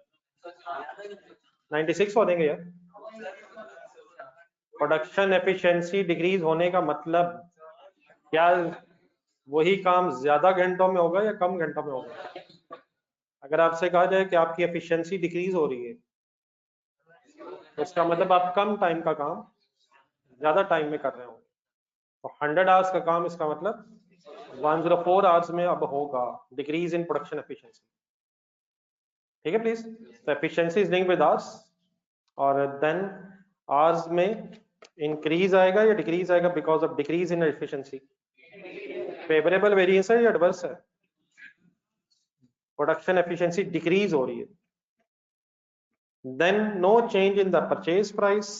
96 हो देंगे यार। प्रोडक्शन एफिशिएंसी डिक्रीज होने का मतलब क्या, वही काम ज्यादा घंटों में होगा या कम घंटों में होगा? अगर आपसे कहा जाए कि आपकी एफिशिएंसी डिक्रीज हो रही है तो इसका मतलब आप कम टाइम का काम ज्यादा टाइम में कर रहे हो। तो 100 आवर्स का काम, इसका मतलब 104 आवर्स में अब होगा डिक्रीज इन प्रोडक्शन एफिशिएंसी, ठीक है प्लीज। तो efficiency is linked with hours, और देन आवर्स में इंक्रीज आएगा या डिक्रीज आएगा because of decrease in efficiency. Favourable variance है या एडवर्स है? प्रोडक्शन एफिशिएंसी डिक्रीज हो रही है, then no change in the purchase price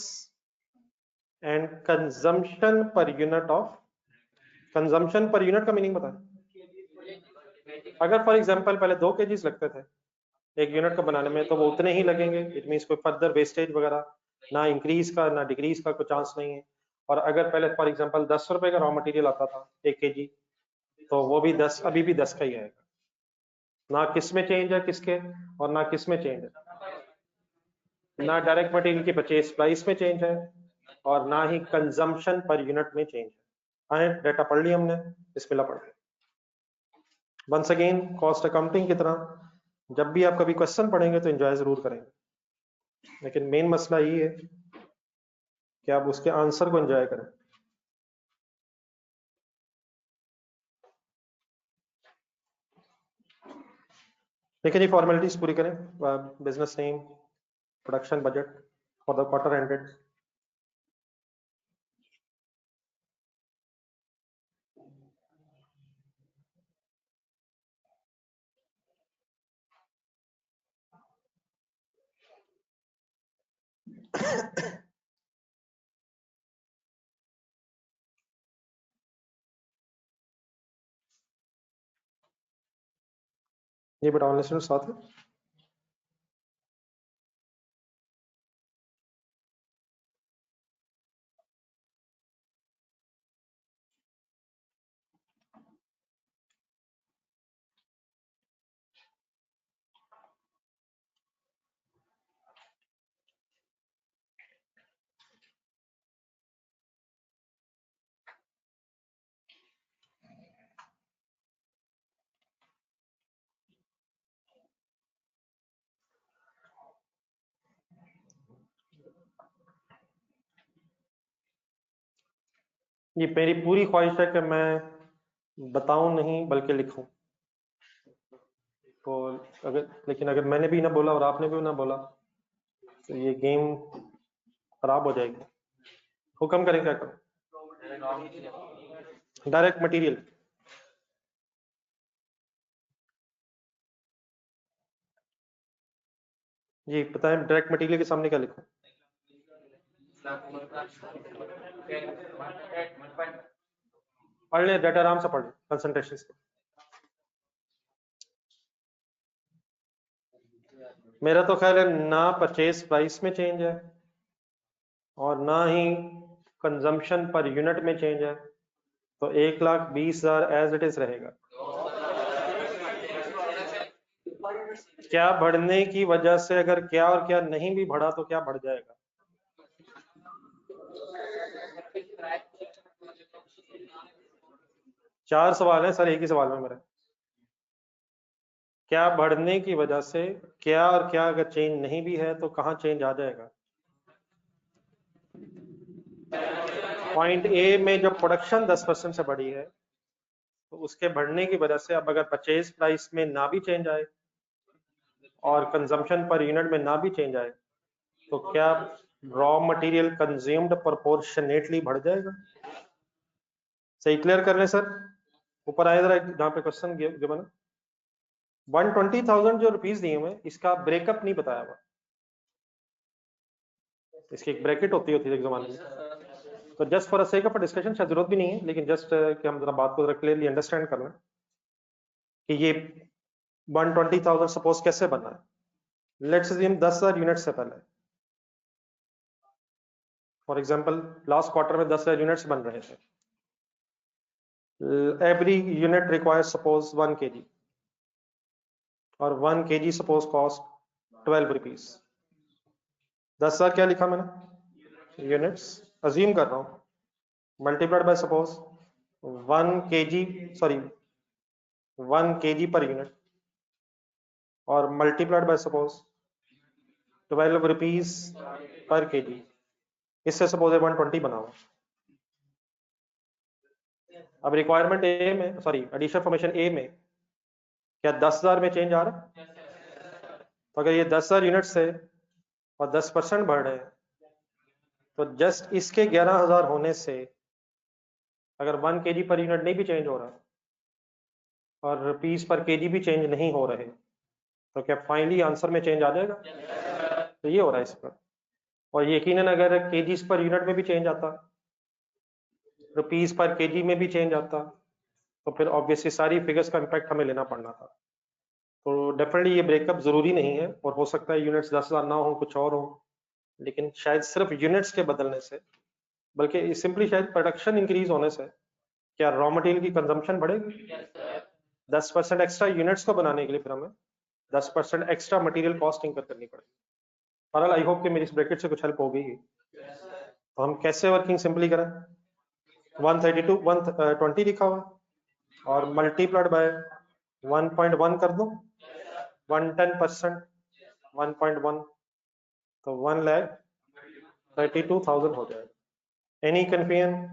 and consumption per unit of, consumption per unit का मीनिंग बता। अगर फॉर एग्जांपल पहले 2 kg लगते थे एक यूनिट को बनाने में, तो वो उतने ही लगेंगे, इट मींस कोई फर्दर वेस्टेज वगैरह ना इंक्रीज का ना डिक्रीज का कोई चांस नहीं है। और अगर पहले फॉर एग्जांपल 10 रुपए का रॉ मटेरियल आता था 1 kg, तो वो भी 10 अभी भी 10 का ही आएगा, ना किस में चेंज है किसके, और ना किस में चेंज है, ना डायरेक्ट मटेरियल की परचेज प्राइस में चेंज है और ना ही कंजम्पशन पर यूनिट में चेंज है। आए डेटा पढ़ लिया हमने, बिस्मिल्लाह पढ़ लिया। वंस अगेन कॉस्ट अकाउंटिंग की तरह जब भी आप कभी क्वेश्चन पढ़ेंगे तो एंजॉय जरूर करेंगे, लेकिन मेन मसला ये है कि आप उसके आंसर को एंजॉय करें। लेकिन ये फॉर्मेलिटीज पूरी करें, business name, production budget for the quarter ended, ये बेटा ऑनलाइन स्टूडेंट साथ है। ये मेरी पूरी ख्वाहिश है कि मैं बताऊं नहीं बल्कि लिखूं, तो लेकिन अगर मैंने भी ना बोला और आपने भी ना बोला तो ये गेम खराब हो जाएगी। हुक्म करें क्या करूं? डायरेक्ट मटेरियल, जी बताएं डायरेक्ट मटेरियल के सामने क्या लिखूं? पढ़ ले डाटा आराम से पढ़ ले कंसंट्रेशन से। मेरा तो ख्याल है ना परचेज प्राइस में चेंज है और ना ही कंजम्पशन पर यूनिट में चेंज है, तो 1,20,000 एज इट इज रहेगा। क्या बढ़ने की वजह से अगर क्या और क्या नहीं भी बढ़ा तो क्या बढ़ जाएगा? चार सवाल है सर एक ही सवाल में मेरे। क्या बढ़ने की वजह से क्या और क्या अगर चेंज नहीं भी है तो कहाँ चेंज आ जाएगा? पॉइंट ए में जो प्रोडक्शन 10% से बढ़ी है तो उसके बढ़ने की वजह से अब अगर परचेज प्राइस में ना भी चेंज आए और कंजम्पशन पर यूनिट में ना भी चेंज आए तो क्या रॉ मटेरियल कंज्यूम्ड प्रोपोर्शनेटली बढ़ जाएगा? सही क्लियर कर लें सर, ऊपर आए जरा जहाँ पे क्वेश्चन गिवन है 120,000 जो रुपीस दिए हुए इसका ब्रेकअप नहीं बताया हुआ, इसकी एक ब्रैकेट होती थी एक जमाने में, तो just for a sake of discussion शायद जरूरत भी नहीं है, लेकिन जस्ट कि हम जरा बात को जरा क्लियरली अंडरस्टैंड कर लें कि ये 120,000 सपोज कैसे बना है। लेट्स अज्यूम 10,000 यूनिट से पहले फॉर एग्जांपल लास्ट क्वार्टर में 10,000 यूनिट्स बन रहे थे, every unit requires suppose 1 kg और 1 kg सपोज कॉस्ट 12 रुपीज। 10,000 क्या लिखा मैंने? यूनिट्स अज्यूम कर रहा हूं, multiplied by suppose 1 kg sorry 1 kg per unit और multiplied by suppose 12 rupees per kg, इससे सपोज 120 बना हुआ। अब रिक्वायरमेंट ए में, सॉरी एडिशन फॉर्मेशन ए में क्या 10,000 में चेंज आ रहा है? तो अगर ये 10,000 यूनिट्स है और 10% बढ़ रहे हैं तो जस्ट इसके 11,000 होने से अगर 1 kg पर यूनिट नहीं भी चेंज हो रहा और रुपीस पर केजी भी चेंज नहीं हो रहे तो क्या फाइनली आंसर में चेंज आ जाएगा? तो ये हो रहा है इस पर। और यकीनन अगर केजीज पर यूनिट में भी चेंज आता, रुपीस पर केजी में भी चेंज आता, तो फिर ऑब्वियसली सारी फिगर्स का इम्पैक्ट हमें लेना पड़ना था। तो डेफिनेटली ये ब्रेकअप जरूरी नहीं है और हो सकता है यूनिट्स 10,000 ना हो, कुछ और हो, लेकिन शायद सिर्फ यूनिट्स के बदलने से, बल्कि सिंपली शायद प्रोडक्शन इंक्रीज होने से क्या रॉ मटेरियल की कंजम्पशन बढ़ेगी? 10% एक्स्ट्रा यूनिट्स को बनाने के लिए फिर हमें 10% एक्स्ट्रा मटेरियल कॉस्ट इंकर करनी पड़ेगी। बहरहाल आई होप कि मेरी इस ब्रैकेट से कुछ हेल्प हो गई। तो हम कैसे वर्किंग सिंपली करें? 132 120 लिखा हुआ और मल्टीप्लाइड बाय 1.1 कर दो, 110% 1.1 तो 1,32,000 हो जाएगा। Any confusion?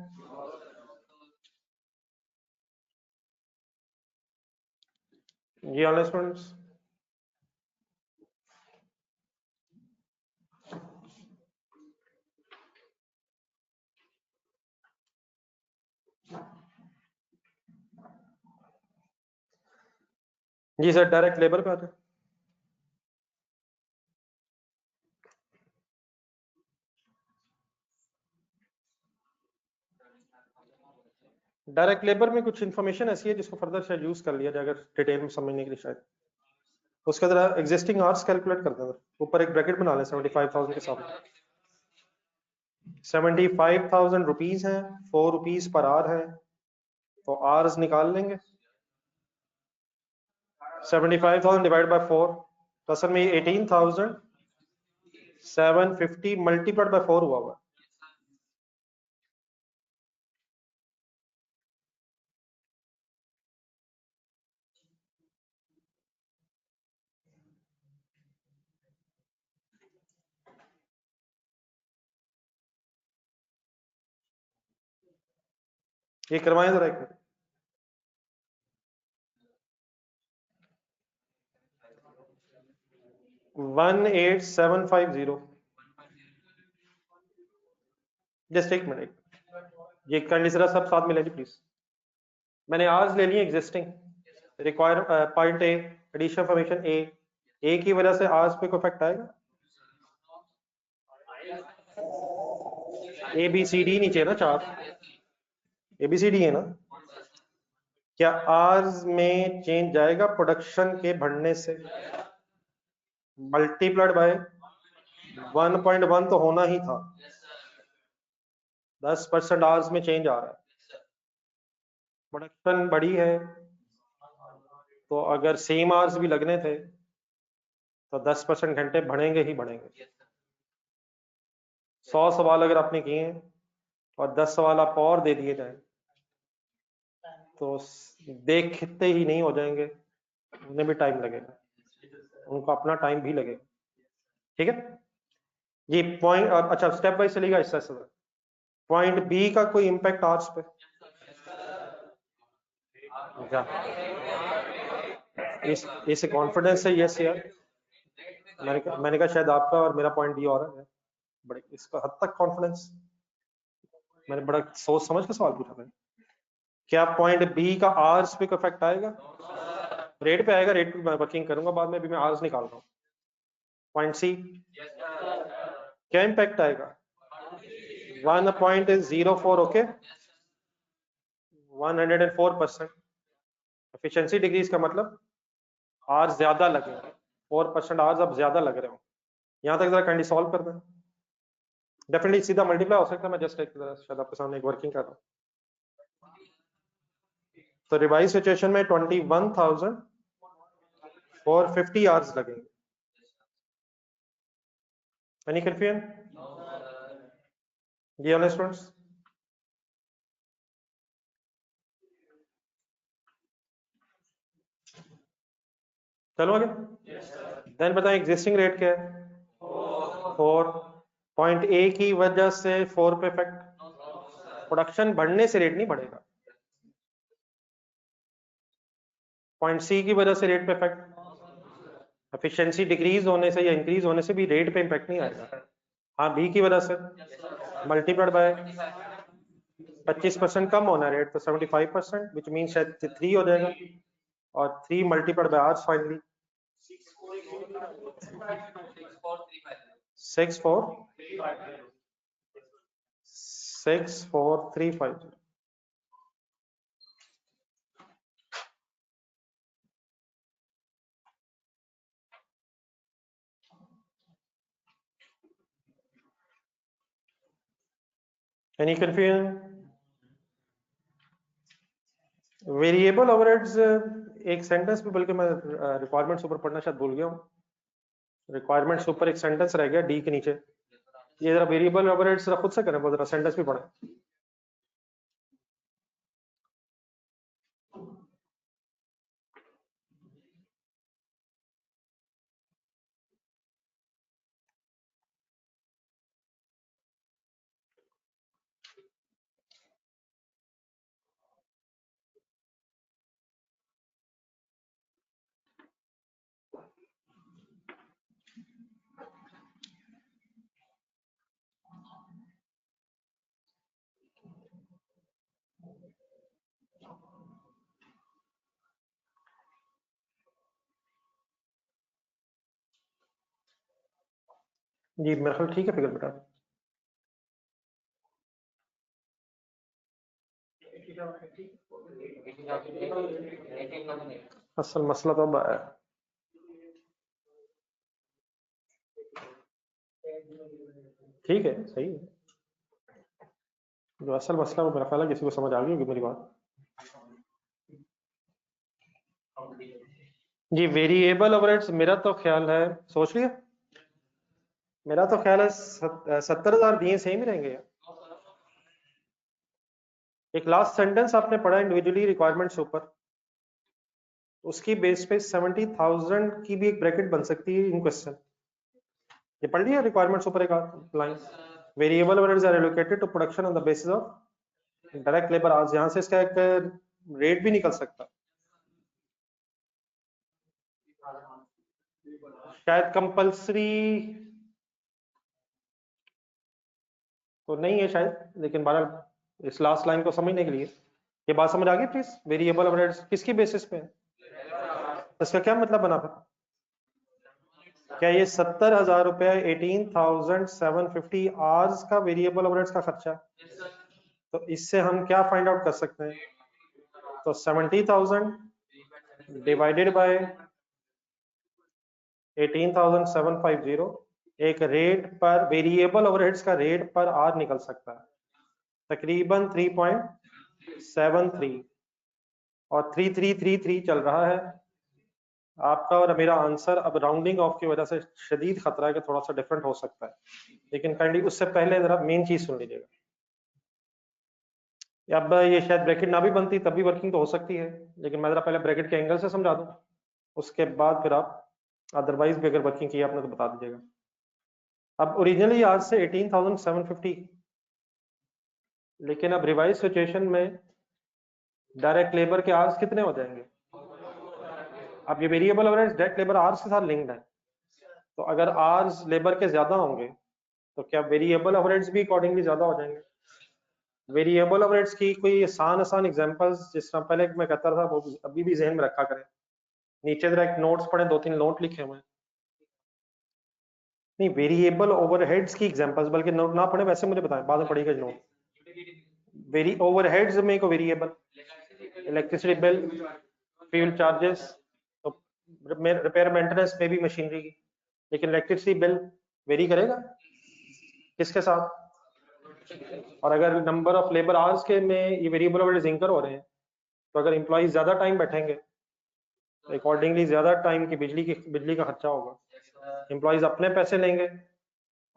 जी ऑनलाइन स्टूडेंट्स, जी सर डायरेक्ट लेबर पे आते हैं। डायरेक्ट लेबर में कुछ इन्फॉर्मेशन ऐसी है जिसको फर्दर शायद यूज कर लिया जाए अगर डिटेल में समझने के लिए। शायद उसके अंदर एग्जिस्टिंग आवर्स कैलकुलेट करते हैं, ऊपर एक ब्रैकेट बना लें 75,000 के साथ। 75,000 रुपीज है, 4 रुपीज पर आवर है, तो आवर्स निकाल लेंगे। 75,000 डिवाइड बाय 4 तो असल में 18,750 मल्टीप्लाइड बाय 4 हुआ। ये करवाएं जरा एक मिनट। वन 18750 जस्ट एक मिनट, ये काइंडली जरा सब साथ में ले लीजिए प्लीज। मैंने आज ले लिए existing require point A addition formation A की वजह से आज पे कोई इफेक्ट आएगा? ए बी सी डी नीचे ना, 4 ए बी सी डी है ना? क्या आज में चेंज जाएगा प्रोडक्शन के बढ़ने से? मल्टीप्लाइड बाय 1.1 तो होना ही था। 10% आवर्स में चेंज आ रहा है, प्रोडक्शन बढ़ी है, तो अगर सेम आवर्स भी लगने थे तो 10% घंटे बढ़ेंगे ही बढ़ेंगे। 100 सवाल अगर आपने किए हैं और 10 सवाल आप और दे दिए जाए तो देखते ही नहीं हो जाएंगे, उन्हें भी टाइम लगेगा, उनको अपना टाइम भी लगेगा। ठीक है जी। पॉइंट अच्छा स्टेप बाय चलेगा इससे। पॉइंट बी का कोई इम्पैक्ट आवर्स पे? इस कॉन्फिडेंस से यस यार, मैंने कहा शायद आपका और मेरा पॉइंट बी और है, बड़े इसका हद तक कॉन्फिडेंस, मैंने बड़ा सोच समझ के सवाल पूछा था। क्या पॉइंट बी का आवर्स पे कोई इफेक्ट आएगा? रेट पे आएगा, रेट पे मैं वर्किंग करूंगा बाद में, भी मैं आवर्स निकाल रहा हूँ। पॉइंट सी क्या इम्पैक्ट आएगा? 1.04 ओके, 104%। एफिशिएंसी डिग्रीज का मतलब आवर्स ज्यादा लगे, 4% आवर्स अब ज्यादा लग रहे हो। यहाँ तक जरा काइंडली सॉल्व कर दें। डेफिनेटली सीधा मल्टीप्लाई हो सकता है, मैं जस्ट एक शायद आपके सामने एक वर्किंग कर रहा हूँ। तो रिवाइज सिचुएशन में 21,450 आवर्स लगेंगे। Any confusion? जी ऑनलाइन स्टूडेंट्स, चलो आगे। देन बताएं एग्जिस्टिंग रेट क्या है? 4। पॉइंट ए की वजह से 4 पे इफेक्ट, प्रोडक्शन बढ़ने से रेट नहीं बढ़ेगा, पॉइंट सी की वजह से रेट पे इफेक्ट, एफिशिएंसी डिक्रीज होने से या इंक्रीज होने से भी रेट पे इम्पैक्ट नहीं आएगा। हाँ, बी की वजह से मल्टीप्लाइड बाय 25% कम होना रेट तो 75%, विच मीन शायद 3 हो जाएगा, और 3 multiplied by hours finally 6435। Any confusion? Variable overheads एक सेंटेंस में, बल्कि मैं रिक्वायरमेंट्स ऊपर पढ़ना शायद भूल गया हूँ, रिक्वायरमेंट्स ऊपर एक सेंटेंस रह गया डी के नीचे, ये जरा वेरिएबल ओवरहेड्स जरा खुद से करें, वो जरा सेंटेंस भी पढ़ें। जी मेरा ख्याल ठीक है फिगर बेटा। असल मसला तो अब आया, ठीक है सही है, जो असल मसला वो मेरा ख्याल है किसी को समझ आ गई होगी मेरी बात। जी वेरिएबल ओवरहेड्स मेरा तो ख्याल है, सोच लिया, मेरा तो ख्याल है 70,000 दिए सेम ही रहेंगे यार। एक लास्ट सेंटेंस आपने पढ़ा इंडिविजुअली रिक्वायरमेंट्स ऊपर, उसकी बेस पे 70,000 की भी एक ब्रैकेट बन सकती है इन क्वेश्चन, ये पढ़ लिया रिक्वायरमेंट्स ऊपर एक लाइन, variable overheads are allocated to production on the basis of direct labour hours, यहां से इसका एक रेट भी निकल सकता, शायद कंपल्सरी तो नहीं है शायद, लेकिन बहरहाल इस लास्ट लाइन को समझने के लिए ये बात समझ आ गई प्लीज। वेरिएबल ओवरहेड्स किसकी बेसिस पे है, इसका क्या मतलब बना फिर, क्या ये 70,000 रुपया 18,750 आवर्स का वेरिएबल ओवरहेड्स का खर्चा है? तो इससे हम क्या फाइंड आउट कर सकते हैं, तो 70,000 डिवाइडेड बाय 18,750 एक रेट पर, वेरिएबल ओवरहेड्स का रेट पर आर निकल सकता है तकरीबन 3.73 और 3333 चल रहा है आपका और मेरा आंसर। अब राउंडिंग ऑफ की वजह से शदीद खतरा है कि थोड़ा सा डिफरेंट हो सकता है, लेकिन काइंडली उससे पहले जरा मेन चीज सुन लीजिएगा। अब ये शायद ब्रैकेट ना भी बनती तब भी वर्किंग तो हो सकती है, लेकिन मैं जरा पहले ब्रैकेट के एंगल से समझा दूं, उसके बाद फिर आप अदरवाइज भी अगर वर्किंग की आपने तो बता दीजिएगा। अब ओरिजिनली आज से 18,750, लेकिन अब रिवाइज सिचुएशन में डायरेक्ट लेबर के आवर्स कितने हो जाएंगे, अब ये variable overheads direct labour hours के साथ लिंक्ड है, तो अगर आवर्स लेबर के ज्यादा होंगे तो क्या वेरिएबल ओवरहेड्स भी अकॉर्डिंगली ज्यादा हो जाएंगे। वेरिएबल ओवरहेड्स की कोई आसान एग्जांपल्स जिस तरह पहले मैं कहता था वो अभी भी जहन में रखा करें, नीचे जरा एक नोट्स पढ़े, 2-3 नोट लिखे हुए हैं, नहीं वेरिएबल ओवरहेड्स की एग्जांपल्स, बल्कि नोट ना पढ़े वैसे मुझे बताएं, बाद में पढ़िएगा नोट। वेरी ओवरहेड्स में को variable, electricity bill, fuel charges, तो रिपेयर मेंटेनेंस में भी मशीनरी की, लेकिन इलेक्ट्रिसिटी बिल वेरी करेगा किसके साथ, और अगर नंबर ऑफ लेबर आवर्स के में ये वेरिएबल ओवरहेड्स इंकर हो रहे हैं, तो अगर एम्प्लॉइज ज्यादा टाइम बैठेंगे तो अकॉर्डिंगली ज्यादा टाइम की बिजली का खर्चा होगा, एम्प्लॉइज अपने पैसे लेंगे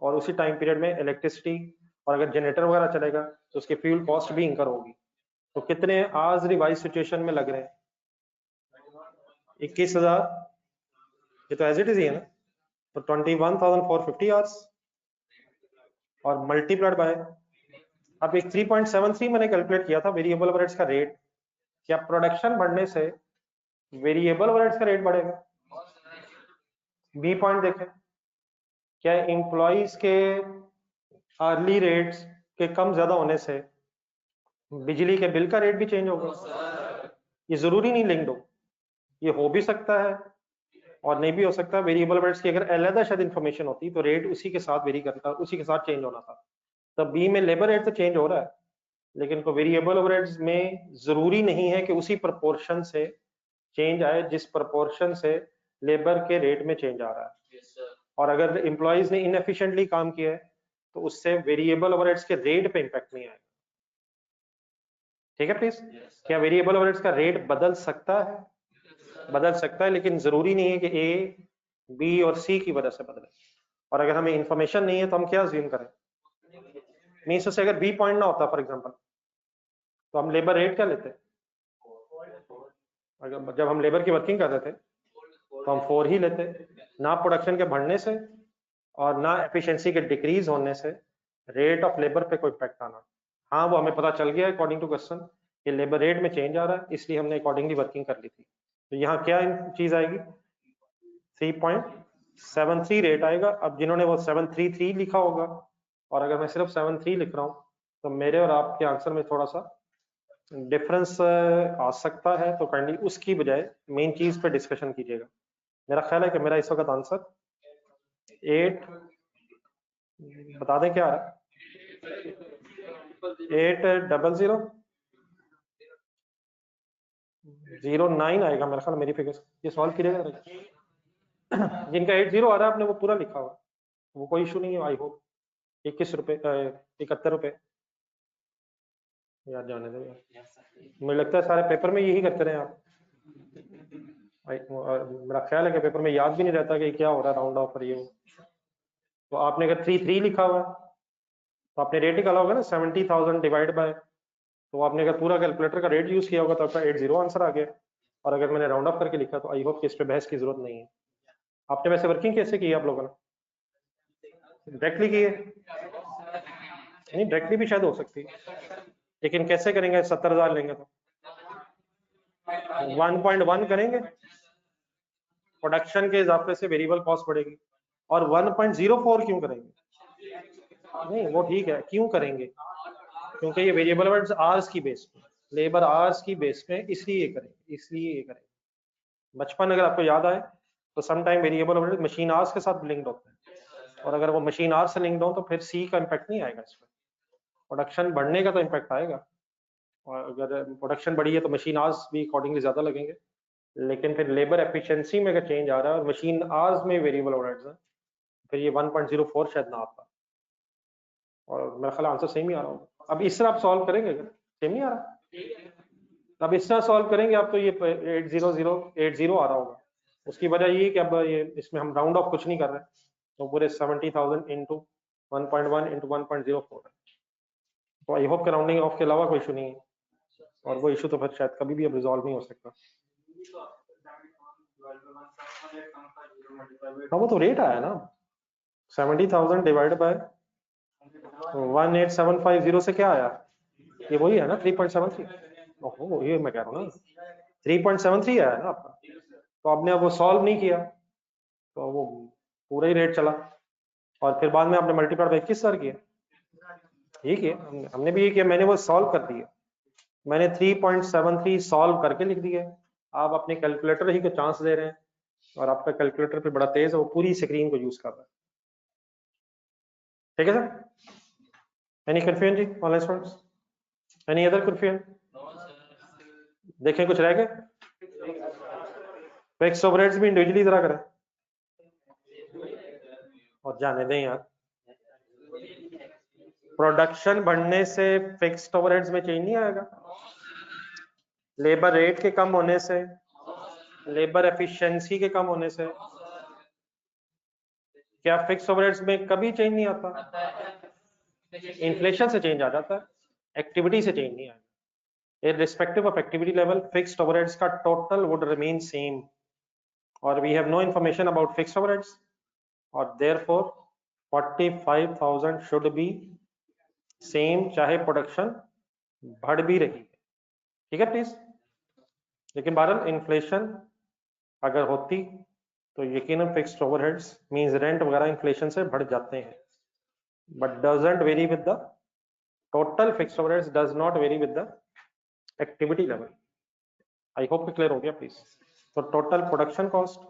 और उसी टाइम पीरियड में इलेक्ट्रिसिटी, और अगर जनरेटर वगैरह चलेगा तो उसकी फ्यूल कॉस्ट भी इंकर होगी। तो कितने आवर्स रिवाइज सिचुएशन में लग रहे हैं, 21,000, ये तो एज इट इज ही है ना, तो 21,450 आवर्स और मल्टीप्लाइड बाय, अब एक 3.73 मैंने कैलकुलेट किया था वेरिएबल ओवरहेड्स का रेट, क्या प्रोडक्शन बढ़ने से वेरिएबल ओवरहेड्स का रेट बढ़ेगा। बी पॉइंट देखें, क्या एम्प्लॉइज के अर्ली रेट्स के कम ज्यादा होने से बिजली के बिल का रेट भी चेंज होगा? ये जरूरी नहीं लिंक्ड हो, ये हो भी सकता है और नहीं भी हो सकता। वेरिएबल ओवरहेड्स की अगर अलग शायद इन्फॉर्मेशन होती तो रेट उसी के साथ वेरी करता, उसी के साथ चेंज होना था। तब बी में लेबर रेट तो चेंज हो रहा है, लेकिन को वेरिएबल ओवरहेड्स में जरूरी नहीं है कि उसी प्रोपोर्शन से चेंज आए जिस प्रोपोर्शन से लेबर के रेट में चेंज आ रहा है। और अगर एम्प्लॉइज ने इनएफिशिएंटली काम किया है तो उससे वेरिएबल ओवरहेड्स के रेट पे इंपैक्ट नहीं आएगा। ठीक है प्लीज? क्या वेरिएबल ओवरहेड्स का रेट बदल सकता है? बदल सकता है, लेकिन जरूरी नहीं है कि ए, बी और सी की वजह से बदले। और अगर हमें इंफॉर्मेशन नहीं है तो हम क्या अज्यूम करें? मीन्स से अगर बी पॉइंट ना होता फॉर एग्जांपल, तो हम लेबर रेट क्या लेते? अगर जब हम लेबर की वर्किंग कर रहे थे तो हम 4 ही लेते। ना प्रोडक्शन के बढ़ने से और ना एफिशिएंसी के डिक्रीज होने से रेट ऑफ लेबर पे कोई इम्पैक्ट आना। हाँ, वो हमें पता चल गया अकॉर्डिंग टू क्वेश्चन कि लेबर रेट में चेंज आ रहा है, इसलिए हमने अकॉर्डिंगली वर्किंग कर ली थी। तो यहाँ क्या चीज आएगी? 3.73 रेट आएगा। अब जिन्होंने वो 733 लिखा होगा, और अगर मैं सिर्फ 73 लिख रहा हूँ, तो मेरे और आपके आंसर में थोड़ा सा डिफरेंस आ सकता है। तो काइंडली उसकी बजाय मेन चीज पे डिस्कशन कीजिएगा। मेरा ख्याल है कि मेरा इस वक्त आंसर 8, बता दें क्या आ रहा है? 80009 आएगा मेरा ख्याल, मेरी फिगर। ये सॉल्व कीजिएगा। जिनका 80 आ रहा है आपने वो पूरा लिखा हुआ, वो कोई इशू नहीं है। आई होप 21 रुपए, 71 रुपए यार, जाने दो यार। मुझे लगता है सारे पेपर में यही करते रहे आप। मेरा ख्याल है कि पेपर में याद भी नहीं रहता कि क्या हो रहा है, राउंड ऑफ और ये। तो आपने अगर 3 लिखा हुआ है तो आपने रेट निकाला होगा ना 70,000 डिवाइड बाय, तो आपने अगर पूरा कैलकुलेटर का रेट यूज किया होगा तो आपका 80 आंसर आ गया। और अगर मैंने राउंड अप करके लिखा तो आई होप कि इस पे बहस की जरूरत नहीं है। आपने वैसे वर्किंग कैसे की आप लोगों ने? डायरेक्टली की है? नहीं, डायरेक्टली भी शायद हो सकती है, लेकिन कैसे करेंगे? 70,000 लेंगे तो 1.1 करेंगे, प्रोडक्शन के इजाफे से वेरिएबल कॉस्ट बढ़ेगी। और 1.04 क्यों करेंगे? नहीं, वो ठीक है, क्यों करेंगे? क्योंकि ये वेरिएबल वर्ड्स आवर्स की बेस पे, लेबर आवर्स की बेस पे, इसलिए ये करेंगे, इसलिए ये करेंगे। बचपन अगर आपको याद आए तो some time variable word machine hours के साथ लिंक्ड होते हैं, और अगर वो मशीन आवर्स से लिंक्ड हो तो फिर सी का इम्पैक्ट नहीं आएगा इस पर। प्रोडक्शन बढ़ने का तो इम्पैक्ट आएगा, और अगर प्रोडक्शन बढ़ी है तो मशीन आवर्स भी अकॉर्डिंगली ज्यादा लगेंगे। लेकिन फिर लेबर एफिशिएंसी में अगर चेंज आ रहा है और मशीन आवर्स में वेरिएबल ओवरहेड्स है, फिर ये 1.04 शायद ना आता। और मेरा ख्याल आंसर सेम ही आ रहा होगा। अब इस तरह आप सॉल्व करेंगे, अगर सेम नहीं आ रहा, अब इस तरह सॉल्व करेंगे आप तो ये 80080 आ रहा होगा। उसकी वजह ये कि अब ये इसमें हम राउंड ऑफ कुछ नहीं कर रहे, तो पूरे 70,000 इंटू 1.1 इंटू 1.04 है। तो आई होप कि राउंडिंग ऑफ के अलावा कोई इशू नहीं है, और वो इशू तो फिर शायद कभी भी अब रिजॉल्व नहीं हो सकता। हाँ, वो तो रेट आया ना, 70,000 डिवाइड बाय 18750 से क्या आया? ये वही है ना 3.73। ओहो, ये मैं कह रहा हूँ ना 3.73 आया ना आपका। तो आपने अब वो सॉल्व नहीं किया तो वो पूरा ही रेट चला, और फिर बाद में आपने मल्टीप्लाई बाय 21 सर किया। ये किया हमने भी, ये किया, मैंने वो सॉल्व कर दिया। मैंने 3.73 सॉल्व करके लिख दिया। आप अपने कैलकुलेटर ही को चांस दे रहे हैं, और आपका कैलकुलेटर पे बड़ा तेज है, वो पूरी स्क्रीन को यूज कर रहा है। ठीक है सर? एनी कंफ्यूजन जी online students? Any other confusion? देखें कुछ रह गए? फिक्स्ड ओवरहेड्स भी इंडिविजुअली जरा करें, और जाने दें यार। प्रोडक्शन बढ़ने से फिक्स्ड ओवरहेड्स में चेंज नहीं आएगा। लेबर रेट के कम होने से, लेबर एफिशिएंसी के कम होने से क्या फिक्स्ड ओवरहेड्स में कभी चेंज नहीं आता? इन्फ्लेशन से चेंज आ जाता है, एक्टिविटी से चेंज नहीं आएगा। Irrespective of activity level, fixed overheads का टोटल वुड रिमेन सेम, और we have no information about fixed overheads, और देयरफॉर 45,000 शुड बी सेम, चाहे प्रोडक्शन बढ़ भी रही है। ठीक है प्लीज? लेकिन बहरहाल इन्फ्लेशन अगर होती तो यकीनन फिक्स्ड ओवरहेड्स मींस रेंट वगैरह इन्फ्लेशन से बढ़ जाते हैं, but doesn't very with the total fixed overheads, does not very with the activity level. I hope clear हो गया प्लीज। तो टोटल प्रोडक्शन कॉस्ट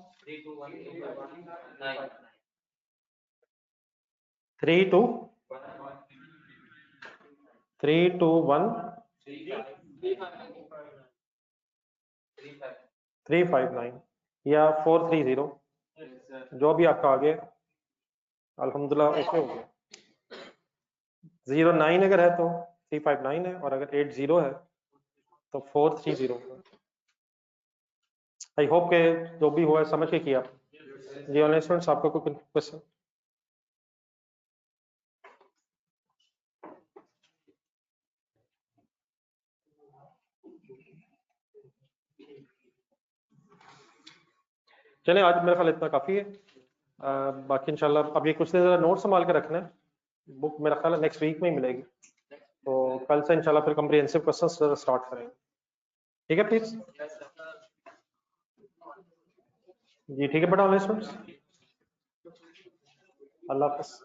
321,359 या 430, जो भी आपका आगे अल्हम्दुलिल्लाह ओके हो गया। 09 अगर है तो 359 है, और अगर 80 है तो 430 है। आई होप के जो भी हुआ है समझ के किया। जी ऑनलाइन स्टूडेंट्स, आपका कोई क्वेश्चन? चले आज मेरे ख्याल इतना काफी है। बाकी इंशाल्लाह अब ये कुछ दिन जरा नोट संभाल के रखना है, बुक मेरा ख्याल नेक्स्ट वीक में ही मिलेगी, तो कल से इंशाल्लाह फिर कॉम्प्रिहेंसिव क्वेश्चंस स्टार्ट करेंगे। ठीक है प्लीज? जी ठीक है बेटा ऑनलाइन स्टूडेंट्स, अल्लाह हाफिज।